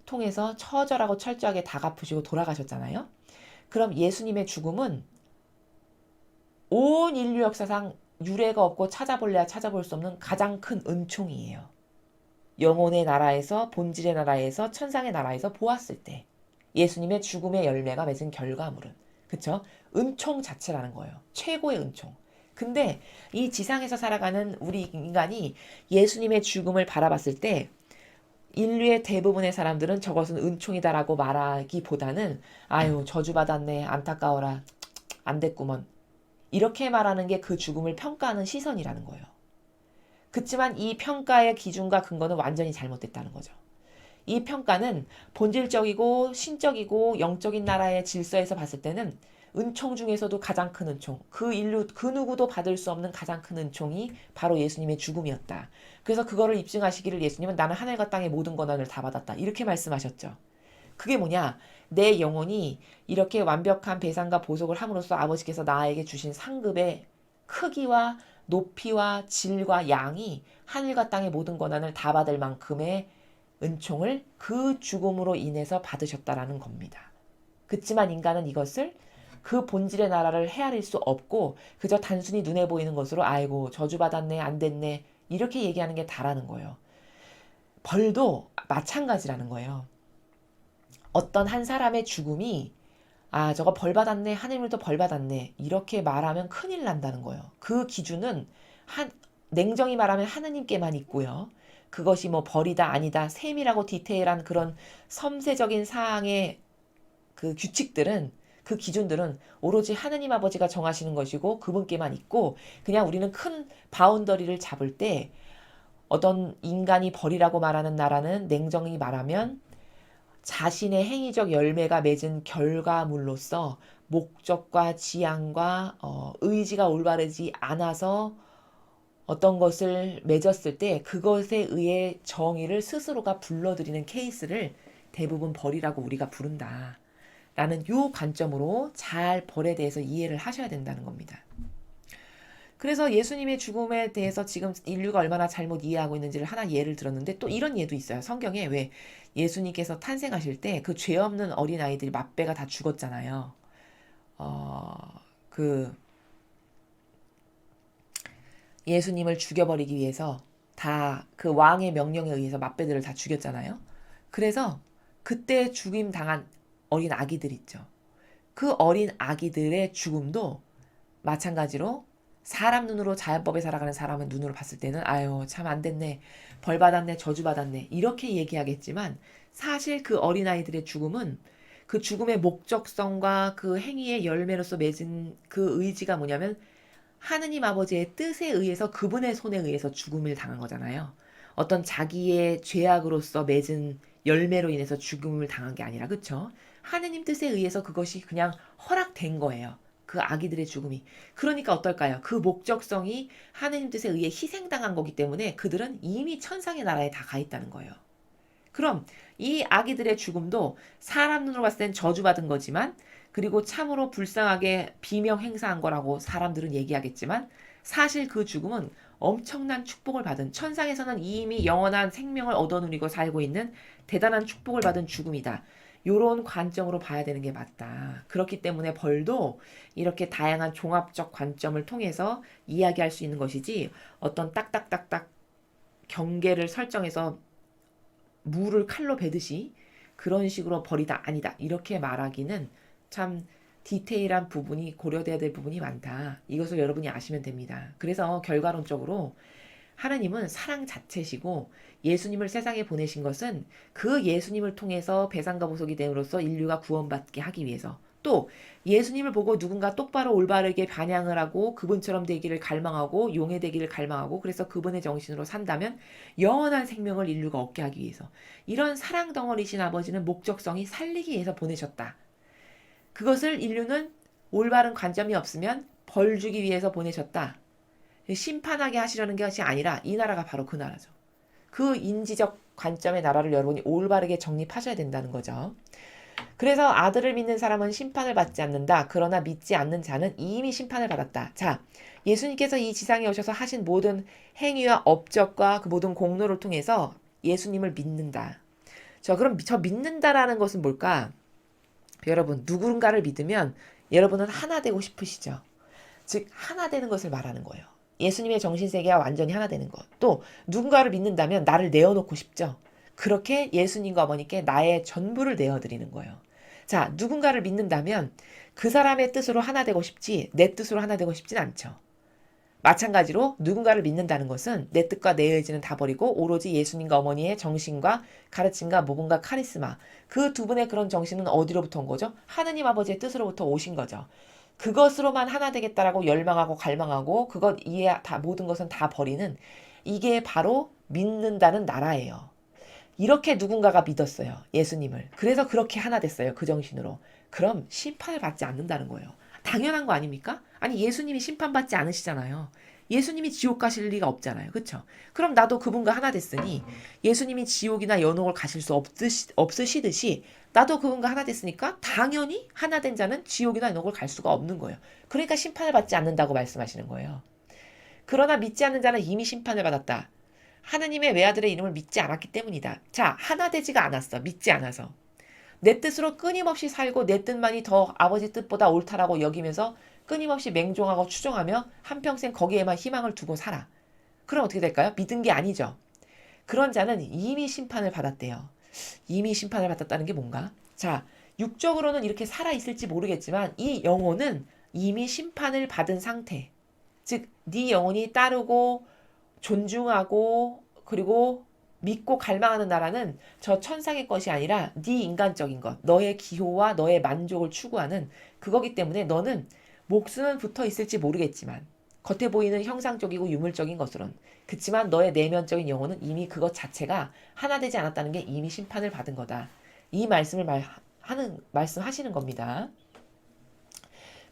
통해서 처절하고 철저하게 다 갚으시고 돌아가셨잖아요. 그럼 예수님의 죽음은 온 인류 역사상 유례가 없고 찾아볼래야 찾아볼 수 없는 가장 큰 은총이에요. 영혼의 나라에서, 본질의 나라에서, 천상의 나라에서 보았을 때 예수님의 죽음의 열매가 맺은 결과물은, 그쵸? 은총 자체라는 거예요. 최고의 은총. 근데 이 지상에서 살아가는 우리 인간이 예수님의 죽음을 바라봤을 때 인류의 대부분의 사람들은 저것은 은총이다라고 말하기보다는 아유 저주받았네 안타까워라 안 됐구먼 이렇게 말하는 게 그 죽음을 평가하는 시선이라는 거예요. 그렇지만 이 평가의 기준과 근거는 완전히 잘못됐다는 거죠. 이 평가는 본질적이고 신적이고 영적인 나라의 질서에서 봤을 때는 은총 중에서도 가장 큰 은총, 그 인류 그 누구도 받을 수 없는 가장 큰 은총이 바로 예수님의 죽음이었다. 그래서 그거를 입증하시기를 예수님은 나는 하늘과 땅의 모든 권한을 다 받았다. 이렇게 말씀하셨죠. 그게 뭐냐? 내 영혼이 이렇게 완벽한 배상과 보속을 함으로써 아버지께서 나에게 주신 상급의 크기와 높이와 질과 양이 하늘과 땅의 모든 권한을 다 받을 만큼의 은총을 그 죽음으로 인해서 받으셨다라는 겁니다. 그렇지만 인간은 이것을 그 본질의 나라를 헤아릴 수 없고 그저 단순히 눈에 보이는 것으로 아이고 저주받았네 안 됐네 이렇게 얘기하는 게 다라는 거예요. 벌도 마찬가지라는 거예요. 어떤 한 사람의 죽음이 아 저거 벌 받았네 하늘물도 벌 받았네 이렇게 말하면 큰일 난다는 거예요. 그 기준은 냉정히 말하면 하느님께만 있고요. 그것이 뭐 벌이다 아니다 세밀하고 디테일한 그런 섬세적인 사항의 그 규칙들은 그 기준들은 오로지 하느님 아버지가 정하시는 것이고 그분께만 있고, 그냥 우리는 큰 바운더리를 잡을 때 어떤 인간이 벌이라고 말하는 나라는 냉정히 말하면 자신의 행위적 열매가 맺은 결과물로서 목적과 지향과 의지가 올바르지 않아서 어떤 것을 맺었을 때 그것에 의해 정의를 스스로가 불러들이는 케이스를 대부분 벌이라고 우리가 부른다. 라는 요 관점으로 잘 벌에 대해서 이해를 하셔야 된다는 겁니다. 그래서 예수님의 죽음에 대해서 지금 인류가 얼마나 잘못 이해하고 있는지를 하나 예를 들었는데, 또 이런 예도 있어요. 성경에 왜 예수님께서 탄생하실 때 그 죄 없는 어린아이들이 맛배가 다 죽었잖아요. 그 예수님을 죽여버리기 위해서 다 그 왕의 명령에 의해서 맛배들을 다 죽였잖아요. 그래서 그때 죽임 당한 어린 아기들 있죠. 그 어린 아기들의 죽음도 마찬가지로 사람 눈으로 자연법에 살아가는 사람은 눈으로 봤을 때는 아유 참 안 됐네, 벌 받았네, 저주 받았네 이렇게 얘기하겠지만, 사실 그 어린아이들의 죽음은 그 죽음의 목적성과 그 행위의 열매로서 맺은 그 의지가 뭐냐면 하느님 아버지의 뜻에 의해서 그분의 손에 의해서 죽음을 당한 거잖아요. 어떤 자기의 죄악으로서 맺은 열매로 인해서 죽음을 당한 게 아니라, 그쵸? 하느님 뜻에 의해서 그것이 그냥 허락된 거예요. 그 아기들의 죽음이. 그러니까 어떨까요? 그 목적성이 하느님 뜻에 의해 희생당한 거기 때문에 그들은 이미 천상의 나라에 다 가 있다는 거예요. 그럼 이 아기들의 죽음도 사람 눈으로 봤을 땐 저주받은 거지만, 그리고 참으로 불쌍하게 비명 행사한 거라고 사람들은 얘기하겠지만, 사실 그 죽음은 엄청난 축복을 받은, 천상에서는 이미 영원한 생명을 얻어 누리고 살고 있는 대단한 축복을 받은 죽음이다. 요런 관점으로 봐야 되는 게 맞다. 그렇기 때문에 벌도 이렇게 다양한 종합적 관점을 통해서 이야기할 수 있는 것이지, 어떤 딱딱딱딱 경계를 설정해서 무를 칼로 베듯이 그런 식으로 벌이다 아니다 이렇게 말하기는 참 디테일한 부분이 고려돼야 될 부분이 많다. 이것을 여러분이 아시면 됩니다. 그래서 결과론적으로 하나님은 사랑 자체시고, 예수님을 세상에 보내신 것은 그 예수님을 통해서 배상과 보속이 됨으로써 인류가 구원받게 하기 위해서, 또 예수님을 보고 누군가 똑바로 올바르게 반향을 하고 그분처럼 되기를 갈망하고 용해되기를 갈망하고, 그래서 그분의 정신으로 산다면 영원한 생명을 인류가 얻게 하기 위해서, 이런 사랑 덩어리신 아버지는 목적성이 살리기 위해서 보내셨다. 그것을 인류는 올바른 관점이 없으면 벌 주기 위해서 보내셨다. 심판하게 하시려는 것이 아니라 이 나라가 바로 그 나라죠. 그 인지적 관점의 나라를 여러분이 올바르게 정립하셔야 된다는 거죠. 그래서 아들을 믿는 사람은 심판을 받지 않는다. 그러나 믿지 않는 자는 이미 심판을 받았다. 자, 예수님께서 이 지상에 오셔서 하신 모든 행위와 업적과 그 모든 공로를 통해서 예수님을 믿는다. 그럼 저 믿는다라는 것은 뭘까? 여러분, 누군가를 믿으면 여러분은 하나 되고 싶으시죠? 즉 하나 되는 것을 말하는 거예요. 예수님의 정신세계와 완전히 하나 되는 것. 또 누군가를 믿는다면 나를 내어놓고 싶죠. 그렇게 예수님과 어머니께 나의 전부를 내어드리는 거예요. 자, 누군가를 믿는다면 그 사람의 뜻으로 하나 되고 싶지 내 뜻으로 하나 되고 싶진 않죠. 마찬가지로 누군가를 믿는다는 것은 내 뜻과 내 의지는 다 버리고 오로지 예수님과 어머니의 정신과 가르침과 모범과 카리스마, 그 두 분의 그런 정신은 어디로부터 온 거죠? 하느님 아버지의 뜻으로부터 오신 거죠. 그것으로만 하나 되겠다라고 열망하고 갈망하고 그것 이해 다 모든 것은 다 버리는, 이게 바로 믿는다는 나라예요. 이렇게 누군가가 믿었어요. 예수님을. 그래서 그렇게 하나 됐어요. 그 정신으로. 그럼 심판을 받지 않는다는 거예요. 당연한 거 아닙니까? 아니 예수님이 심판받지 않으시잖아요. 예수님이 지옥 가실 리가 없잖아요. 그쵸? 그럼 나도 그분과 하나 됐으니 예수님이 지옥이나 연옥을 가실 수 없으시듯이 나도 그분과 하나 됐으니까 당연히 하나 된 자는 지옥이나 연옥을 갈 수가 없는 거예요. 그러니까 심판을 받지 않는다고 말씀하시는 거예요. 그러나 믿지 않는 자는 이미 심판을 받았다. 하느님의 외아들의 이름을 믿지 않았기 때문이다. 자, 하나 되지가 않았어. 믿지 않아서. 내 뜻으로 끊임없이 살고 내 뜻만이 더 아버지 뜻보다 옳다라고 여기면서 끊임없이 맹종하고 추종하며 한평생 거기에만 희망을 두고 살아. 그럼 어떻게 될까요? 믿은 게 아니죠. 그런 자는 이미 심판을 받았대요. 이미 심판을 받았다는 게 뭔가? 자, 육적으로는 이렇게 살아있을지 모르겠지만 이 영혼은 이미 심판을 받은 상태. 즉, 네 영혼이 따르고 존중하고 그리고 믿고 갈망하는 나라는 저 천상의 것이 아니라 네 인간적인 것, 너의 기호와 너의 만족을 추구하는 그거기 때문에 너는 목숨은 붙어 있을지 모르겠지만 겉에 보이는 형상적이고 유물적인 것으론 그치만 너의 내면적인 영혼은 이미 그것 자체가 하나 되지 않았다는 게 이미 심판을 받은 거다. 이 말씀을 말씀하시는 겁니다.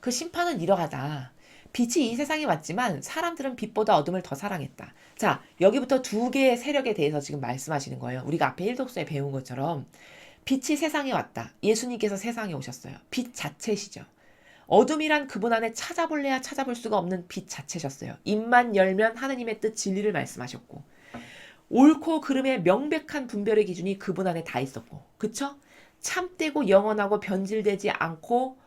그 심판은 이러하다. 빛이 이 세상에 왔지만 사람들은 빛보다 어둠을 더 사랑했다. 자, 여기부터 두 개의 세력에 대해서 지금 말씀하시는 거예요. 우리가 앞에 1독서에 배운 것처럼 빛이 세상에 왔다. 예수님께서 세상에 오셨어요. 빛 자체시죠. 어둠이란 그분 안에 찾아볼래야 찾아볼 수가 없는 빛 자체셨어요. 입만 열면 하느님의 뜻 진리를 말씀하셨고 옳고 그름의 명백한 분별의 기준이 그분 안에 다 있었고 그쵸? 참되고 영원하고 변질되지 않고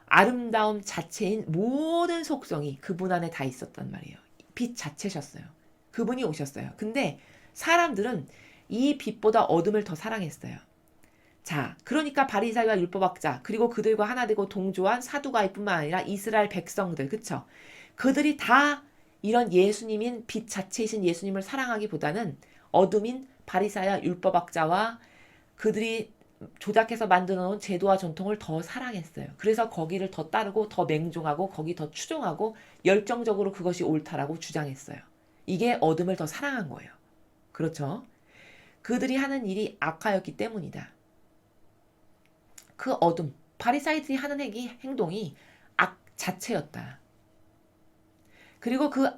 아름다움 자체인 모든 속성이 그분 안에 다 있었단 말이에요. 빛 자체셨어요. 그분이 오셨어요. 근데 사람들은 이 빛보다 어둠을 더 사랑했어요. 자, 그러니까 바리사이와 율법학자 그리고 그들과 하나 되고 동조한 사두가이뿐만 아니라 이스라엘 백성들 그쵸? 그들이 다 이런 예수님인 빛 자체이신 예수님을 사랑하기보다는 어둠인 바리사이와 율법학자와 그들이 조작해서 만들어 놓은 제도와 전통을 더 사랑했어요. 그래서 거기를 더 따르고 더 맹종하고 거기 더 추종하고 열정적으로 그것이 옳다라고 주장했어요. 이게 어둠을 더 사랑한 거예요. 그렇죠? 그들이 하는 일이 악하였기 때문이다. 그 어둠, 바리사이들이 하는 행동이 악 자체였다. 그리고 그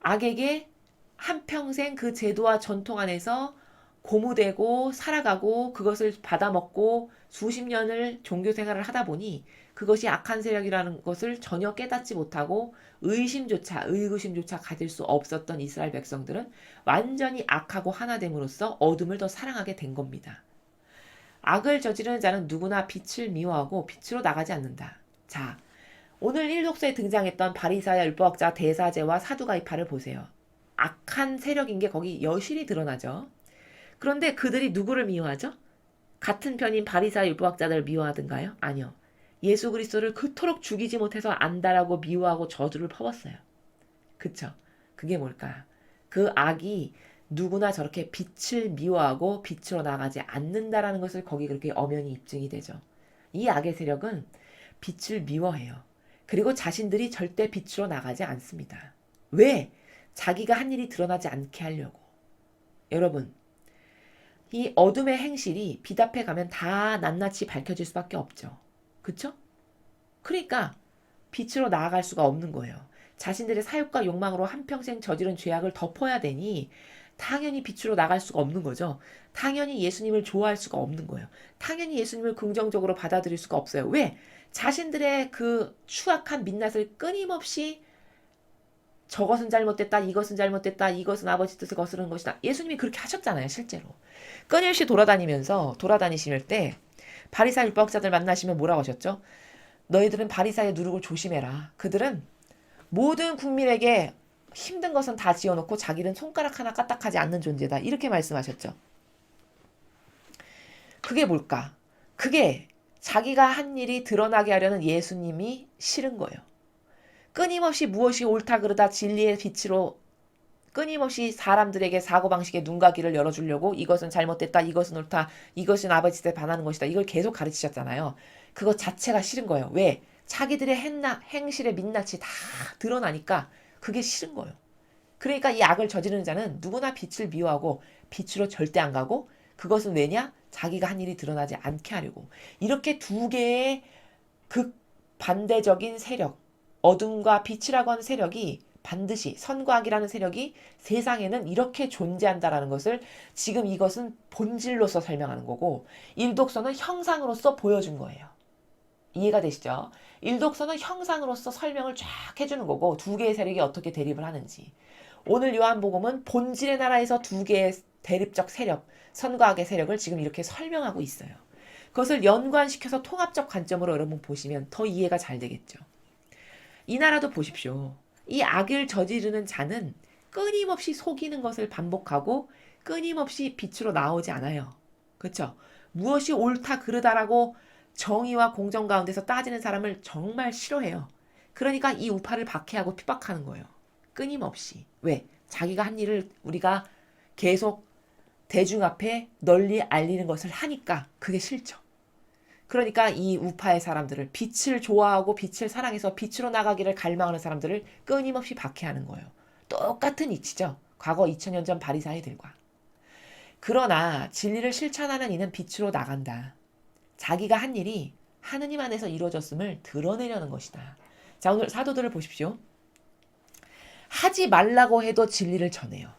악에게 한평생 그 제도와 전통 안에서 고무되고 살아가고 그것을 받아먹고 수십 년을 종교 생활을 하다 보니 그것이 악한 세력이라는 것을 전혀 깨닫지 못하고 의구심조차 가질 수 없었던 이스라엘 백성들은 완전히 악하고 하나됨으로써 어둠을 더 사랑하게 된 겁니다. 악을 저지르는 자는 누구나 빛을 미워하고 빛으로 나가지 않는다. 자, 오늘 1독서에 등장했던 바리사야 율법학자 대사제와 사두가이파를 보세요. 악한 세력인 게 거기 여실히 드러나죠. 그런데 그들이 누구를 미워하죠? 같은 편인 바리사야 율법학자들을 미워하던가요? 아니요. 예수 그리스도를 그토록 죽이지 못해서 안다라고 미워하고 저주를 퍼붓어요. 그쵸? 그게 뭘까요? 그 악이 누구나 저렇게 빛을 미워하고 빛으로 나가지 않는다라는 것을 거기 그렇게 엄연히 입증이 되죠. 이 악의 세력은 빛을 미워해요. 그리고 자신들이 절대 빛으로 나가지 않습니다. 왜? 자기가 한 일이 드러나지 않게 하려고. 여러분, 이 어둠의 행실이 빛 앞에 가면 다 낱낱이 밝혀질 수밖에 없죠. 그쵸? 그러니까 빛으로 나아갈 수가 없는 거예요. 자신들의 사욕과 욕망으로 한평생 저지른 죄악을 덮어야 되니 당연히 빛으로 나갈 수가 없는 거죠. 당연히 예수님을 좋아할 수가 없는 거예요. 당연히 예수님을 긍정적으로 받아들일 수가 없어요. 왜? 자신들의 그 추악한 민낯을 끊임없이 저것은 잘못됐다, 이것은 잘못됐다, 이것은 아버지 뜻을 거스르는 것이다. 예수님이 그렇게 하셨잖아요, 실제로. 끊임없이 돌아다니실 때 바리사 율법학자들 만나시면 뭐라고 하셨죠? 너희들은 바리사의 누룩을 조심해라. 그들은 모든 국민에게 힘든 것은 다 지어놓고 자기는 손가락 하나 까딱하지 않는 존재다. 이렇게 말씀하셨죠. 그게 뭘까? 그게 자기가 한 일이 드러나게 하려는 예수님이 싫은 거예요. 끊임없이 무엇이 옳다 그르다 진리의 빛으로 끊임없이 사람들에게 사고방식의 눈과 귀를 열어주려고 이것은 잘못됐다, 이것은 옳다, 이것은 아버지 뜻에 반하는 것이다. 이걸 계속 가르치셨잖아요. 그것 자체가 싫은 거예요. 왜? 자기들의 행실의 민낯이 다 드러나니까 그게 싫은 거예요. 그러니까 이 악을 저지르는 자는 누구나 빛을 미워하고 빛으로 절대 안 가고 그것은 왜냐? 자기가 한 일이 드러나지 않게 하려고. 이렇게 두 개의 극반대적인 세력, 어둠과 빛이라고 하는 세력이 반드시 선과 악이라는 세력이 세상에는 이렇게 존재한다라는 것을 지금 이것은 본질로서 설명하는 거고 일독서는 형상으로서 보여준 거예요. 이해가 되시죠? 일독서는 형상으로서 설명을 쫙 해주는 거고 두 개의 세력이 어떻게 대립을 하는지. 오늘 요한복음은 본질의 나라에서 두 개의 대립적 세력, 선과 악의 세력을 지금 이렇게 설명하고 있어요. 그것을 연관시켜서 통합적 관점으로 여러분 보시면 더 이해가 잘 되겠죠. 이 나라도 보십시오. 이 악을 저지르는 자는 끊임없이 속이는 것을 반복하고 끊임없이 빛으로 나오지 않아요. 그렇죠? 무엇이 옳다 그르다라고 정의와 공정 가운데서 따지는 사람을 정말 싫어해요. 그러니까 이 우파를 박해하고 핍박하는 거예요. 끊임없이. 왜? 자기가 한 일을 우리가 계속 대중 앞에 널리 알리는 것을 하니까 그게 싫죠. 그러니까 이 우파의 사람들을, 빛을 좋아하고 빛을 사랑해서 빛으로 나가기를 갈망하는 사람들을 끊임없이 박해하는 거예요. 똑같은 이치죠. 과거 2000년 전 바리사이들과. 그러나 진리를 실천하는 이는 빛으로 나간다. 자기가 한 일이 하느님 안에서 이루어졌음을 드러내려는 것이다. 자, 오늘 사도들을 보십시오. 하지 말라고 해도 진리를 전해요.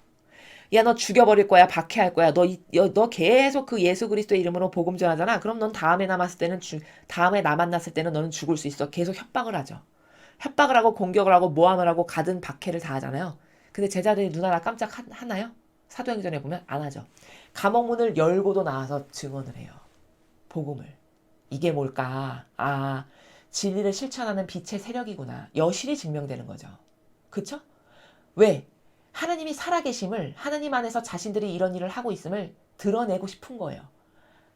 야, 너 죽여버릴 거야, 박해할 거야. 너 계속 그 예수 그리스도의 이름으로 복음 전하잖아. 그럼 넌 다음에 나 만났을 때는 너는 죽을 수 있어. 계속 협박을 하죠. 협박을 하고 공격을 하고 모함을 하고 가든 박해를 다 하잖아요. 근데 제자들이 눈 하나 깜짝 하나요? 사도행전에 보면 안 하죠. 감옥 문을 열고도 나와서 증언을 해요. 복음을. 이게 뭘까? 아, 진리를 실천하는 빛의 세력이구나. 여실히 증명되는 거죠. 그쵸? 왜? 하나님이 살아계심을, 하나님 안에서 자신들이 이런 일을 하고 있음을 드러내고 싶은 거예요.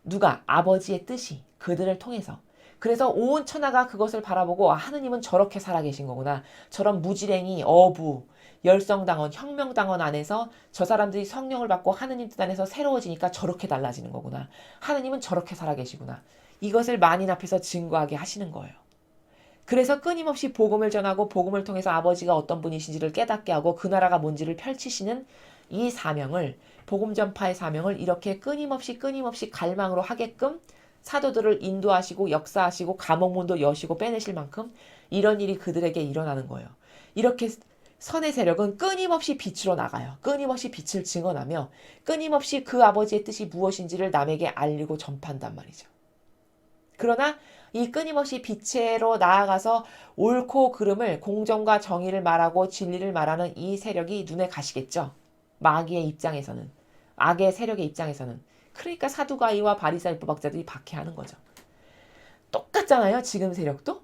누가? 아버지의 뜻이 그들을 통해서. 그래서 온 천하가 그것을 바라보고, 아, 하느님은 저렇게 살아계신 거구나. 저런 무지랭이, 어부, 열성당원, 혁명당원 안에서 저 사람들이 성령을 받고 하느님 뜻 안에서 새로워지니까 저렇게 달라지는 거구나. 하느님은 저렇게 살아계시구나. 이것을 만인 앞에서 증거하게 하시는 거예요. 그래서 끊임없이 복음을 전하고 복음을 통해서 아버지가 어떤 분이신지를 깨닫게 하고 그 나라가 뭔지를 펼치시는 이 사명을, 복음 전파의 사명을 이렇게 끊임없이 갈망으로 하게끔 사도들을 인도하시고 역사하시고 감옥문도 여시고 빼내실 만큼 이런 일이 그들에게 일어나는 거예요. 이렇게 선의 세력은 끊임없이 빛으로 나가요. 끊임없이 빛을 증언하며 끊임없이 그 아버지의 뜻이 무엇인지를 남에게 알리고 전파한단 말이죠. 그러나 이 끊임없이 빛으로 나아가서 옳고 그름을, 공정과 정의를 말하고 진리를 말하는 이 세력이 눈에 가시겠죠. 마귀의 입장에서는, 악의 세력의 입장에서는. 그러니까 사두가이와 바리사 율법학자들이 박해하는 거죠. 똑같잖아요. 지금 세력도.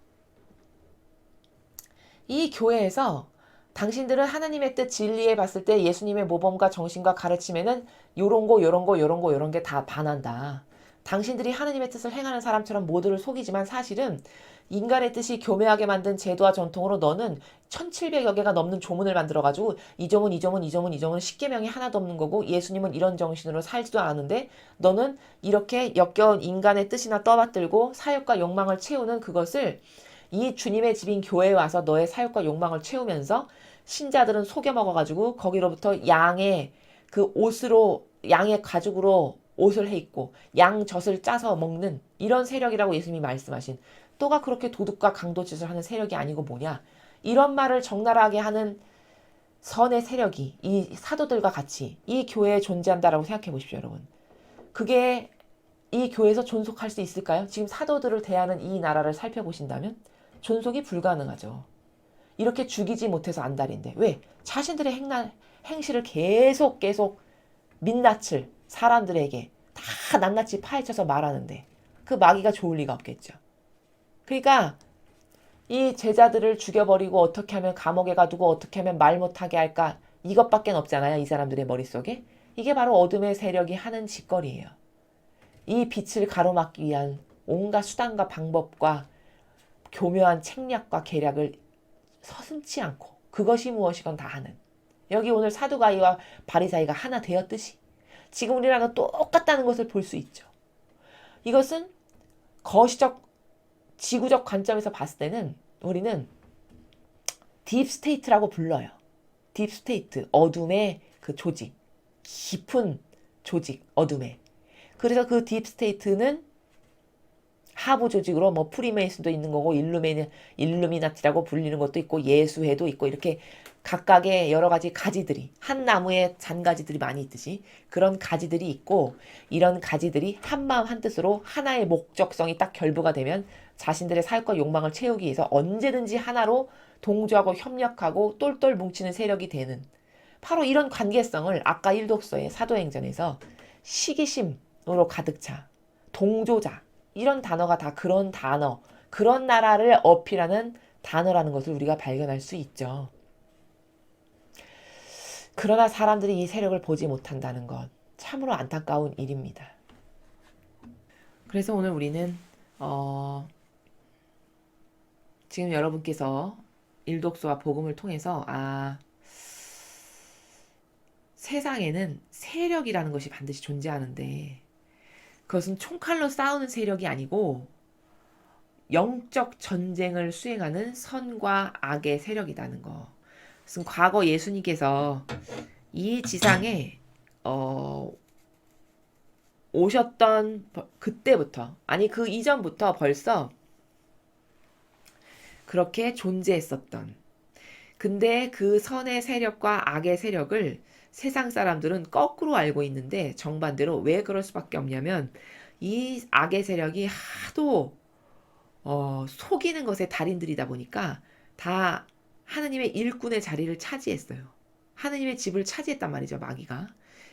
이 교회에서 당신들은 하나님의 뜻 진리에 봤을 때 예수님의 모범과 정신과 가르침에는 요런 게 다 반한다. 당신들이 하나님의 뜻을 행하는 사람처럼 모두를 속이지만 사실은 인간의 뜻이 교묘하게 만든 제도와 전통으로 너는 1700여 개가 넘는 조문을 만들어가지고 이 조문 십계명이 하나도 없는 거고 예수님은 이런 정신으로 살지도 않았는데 너는 이렇게 역겨운 인간의 뜻이나 떠받들고 사욕과 욕망을 채우는 그것을 이 주님의 집인 교회에 와서 너의 사욕과 욕망을 채우면서 신자들은 속여 먹어가지고 거기로부터 양의 그 옷으로, 양의 가죽으로 옷을 해 입고 양젖을 짜서 먹는 이런 세력이라고 예수님이 말씀하신, 또가 그렇게 도둑과 강도짓을 하는 세력이 아니고 뭐냐, 이런 말을 적나라하게 하는 선의 세력이 이 사도들과 같이 이 교회에 존재한다라고 생각해 보십시오, 여러분. 그게 이 교회에서 존속할 수 있을까요? 지금 사도들을 대하는 이 나라를 살펴보신다면 존속이 불가능하죠. 이렇게 죽이지 못해서 안달인데. 왜? 자신들의 행실을 계속 민낯을 사람들에게 다 낱낱이 파헤쳐서 말하는데 그 마귀가 좋을 리가 없겠죠. 그러니까 이 제자들을 죽여버리고 어떻게 하면 감옥에 가두고 어떻게 하면 말 못하게 할까, 이것밖에 없잖아요. 이 사람들의 머릿속에. 이게 바로 어둠의 세력이 하는 짓거리예요. 이 빛을 가로막기 위한 온갖 수단과 방법과 교묘한 책략과 계략을 서슴지 않고 그것이 무엇이건 다 하는, 여기 오늘 사두가이와 바리사이가 하나 되었듯이 지금 우리랑은 똑같다는 것을 볼 수 있죠. 이것은 거시적 지구적 관점에서 봤을 때는 우리는 딥스테이트라고 불러요. 딥스테이트, 어둠의 그 조직, 깊은 조직, 어둠의. 그래서 그 딥스테이트는 하부 조직으로 뭐 프리메이슨도 있는 거고 일루미나티라고 불리는 것도 있고 예수회도 있고 이렇게 각각의 여러 가지 가지들이, 한 나무에 잔가지들이 많이 있듯이 그런 가지들이 있고, 이런 가지들이 한마음 한뜻으로 하나의 목적성이 딱 결부가 되면 자신들의 사욕과 욕망을 채우기 위해서 언제든지 하나로 동조하고 협력하고 똘똘 뭉치는 세력이 되는, 바로 이런 관계성을 아까 일독서의 사도행전에서 시기심으로 가득 차 동조자, 이런 단어가 다 그런 단어, 그런 나라를 어필하는 단어라는 것을 우리가 발견할 수 있죠. 그러나 사람들이 이 세력을 보지 못한다는 것, 참으로 안타까운 일입니다. 그래서 오늘 우리는 지금 여러분께서 일독서와 복음을 통해서 세상에는 세력이라는 것이 반드시 존재하는데 그것은 총칼로 싸우는 세력이 아니고 영적 전쟁을 수행하는 선과 악의 세력이라는 거. 그것은 과거 예수님께서 이 지상에 어, 오셨던 그때부터, 아니 그 이전부터 벌써 그렇게 존재했었던. 근데 그 선의 세력과 악의 세력을 세상 사람들은 거꾸로 알고 있는데 정반대로 왜 그럴 수밖에 없냐면 이 악의 세력이 하도 속이는 것의 달인들이다 보니까 다 하느님의 일꾼의 자리를 차지했어요. 하느님의 집을 차지했단 말이죠, 마귀가.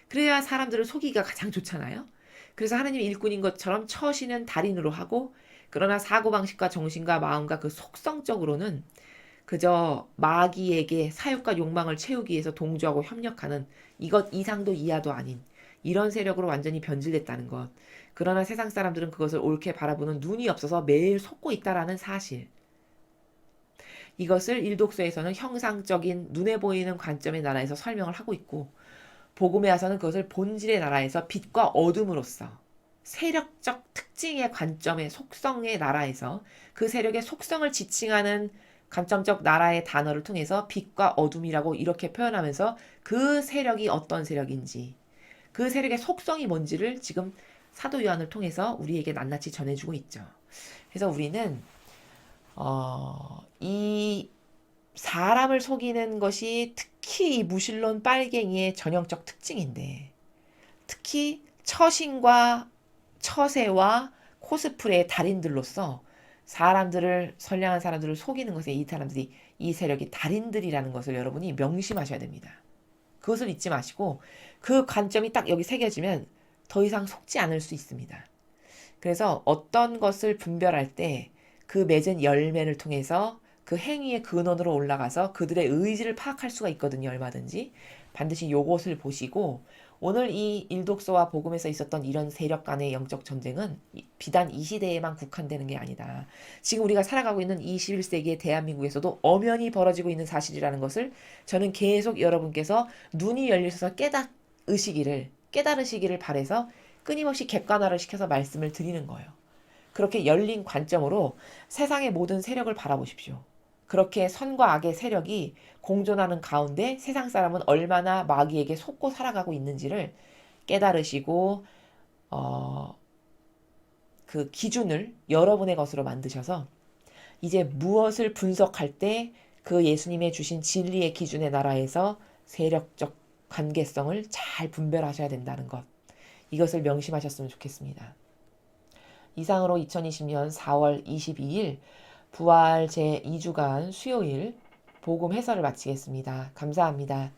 그래야 사람들을 속이기가 가장 좋잖아요. 그래서 하느님의 일꾼인 것처럼 처시는 달인으로 하고, 그러나 사고방식과 정신과 마음과 그 속성적으로는 그저 마귀에게 사욕과 욕망을 채우기 위해서 동조하고 협력하는 이것 이상도 이하도 아닌 이런 세력으로 완전히 변질됐다는 것. 그러나 세상 사람들은 그것을 옳게 바라보는 눈이 없어서 매일 속고 있다라는 사실. 이것을 일독서에서는 형상적인 눈에 보이는 관점의 나라에서 설명을 하고 있고, 복음에 와서는 그것을 본질의 나라에서 빛과 어둠으로서 세력적 특징의 관점의 속성의 나라에서 그 세력의 속성을 지칭하는 관점적 나라의 단어를 통해서 빛과 어둠이라고 이렇게 표현하면서 그 세력이 어떤 세력인지, 그 세력의 속성이 뭔지를 지금 사도 요한을 통해서 우리에게 낱낱이 전해주고 있죠. 그래서 우리는 이 사람을 속이는 것이 특히 이 무신론 빨갱이의 전형적 특징인데, 특히 처신과 처세와 코스프레의 달인들로서 사람들을, 선량한 사람들을 속이는 것에 이 사람들이, 이 세력이 달인들이라는 것을 여러분이 명심하셔야 됩니다. 그것을 잊지 마시고 그 관점이 딱 여기 새겨지면 더 이상 속지 않을 수 있습니다. 그래서 어떤 것을 분별할 때 그 맺은 열매를 통해서 그 행위의 근원으로 올라가서 그들의 의지를 파악할 수가 있거든요. 얼마든지. 반드시 요것을 보시고, 오늘 이 일독서와 복음에서 있었던 이런 세력 간의 영적 전쟁은 비단 이 시대에만 국한되는 게 아니다. 지금 우리가 살아가고 있는 21세기의 대한민국에서도 엄연히 벌어지고 있는 사실이라는 것을 저는 계속 여러분께서 눈이 열리셔서 깨달으시기를 바라서 끊임없이 객관화를 시켜서 말씀을 드리는 거예요. 그렇게 열린 관점으로 세상의 모든 세력을 바라보십시오. 그렇게 선과 악의 세력이 공존하는 가운데 세상 사람은 얼마나 마귀에게 속고 살아가고 있는지를 깨달으시고 그 기준을 여러분의 것으로 만드셔서 이제 무엇을 분석할 때 그 예수님의 주신 진리의 기준의 나라에서 세력적 관계성을 잘 분별하셔야 된다는 것. 이것을 명심하셨으면 좋겠습니다. 이상으로 2020년 4월 22일 부활 제2주간 수요일 복음 해설을 마치겠습니다. 감사합니다.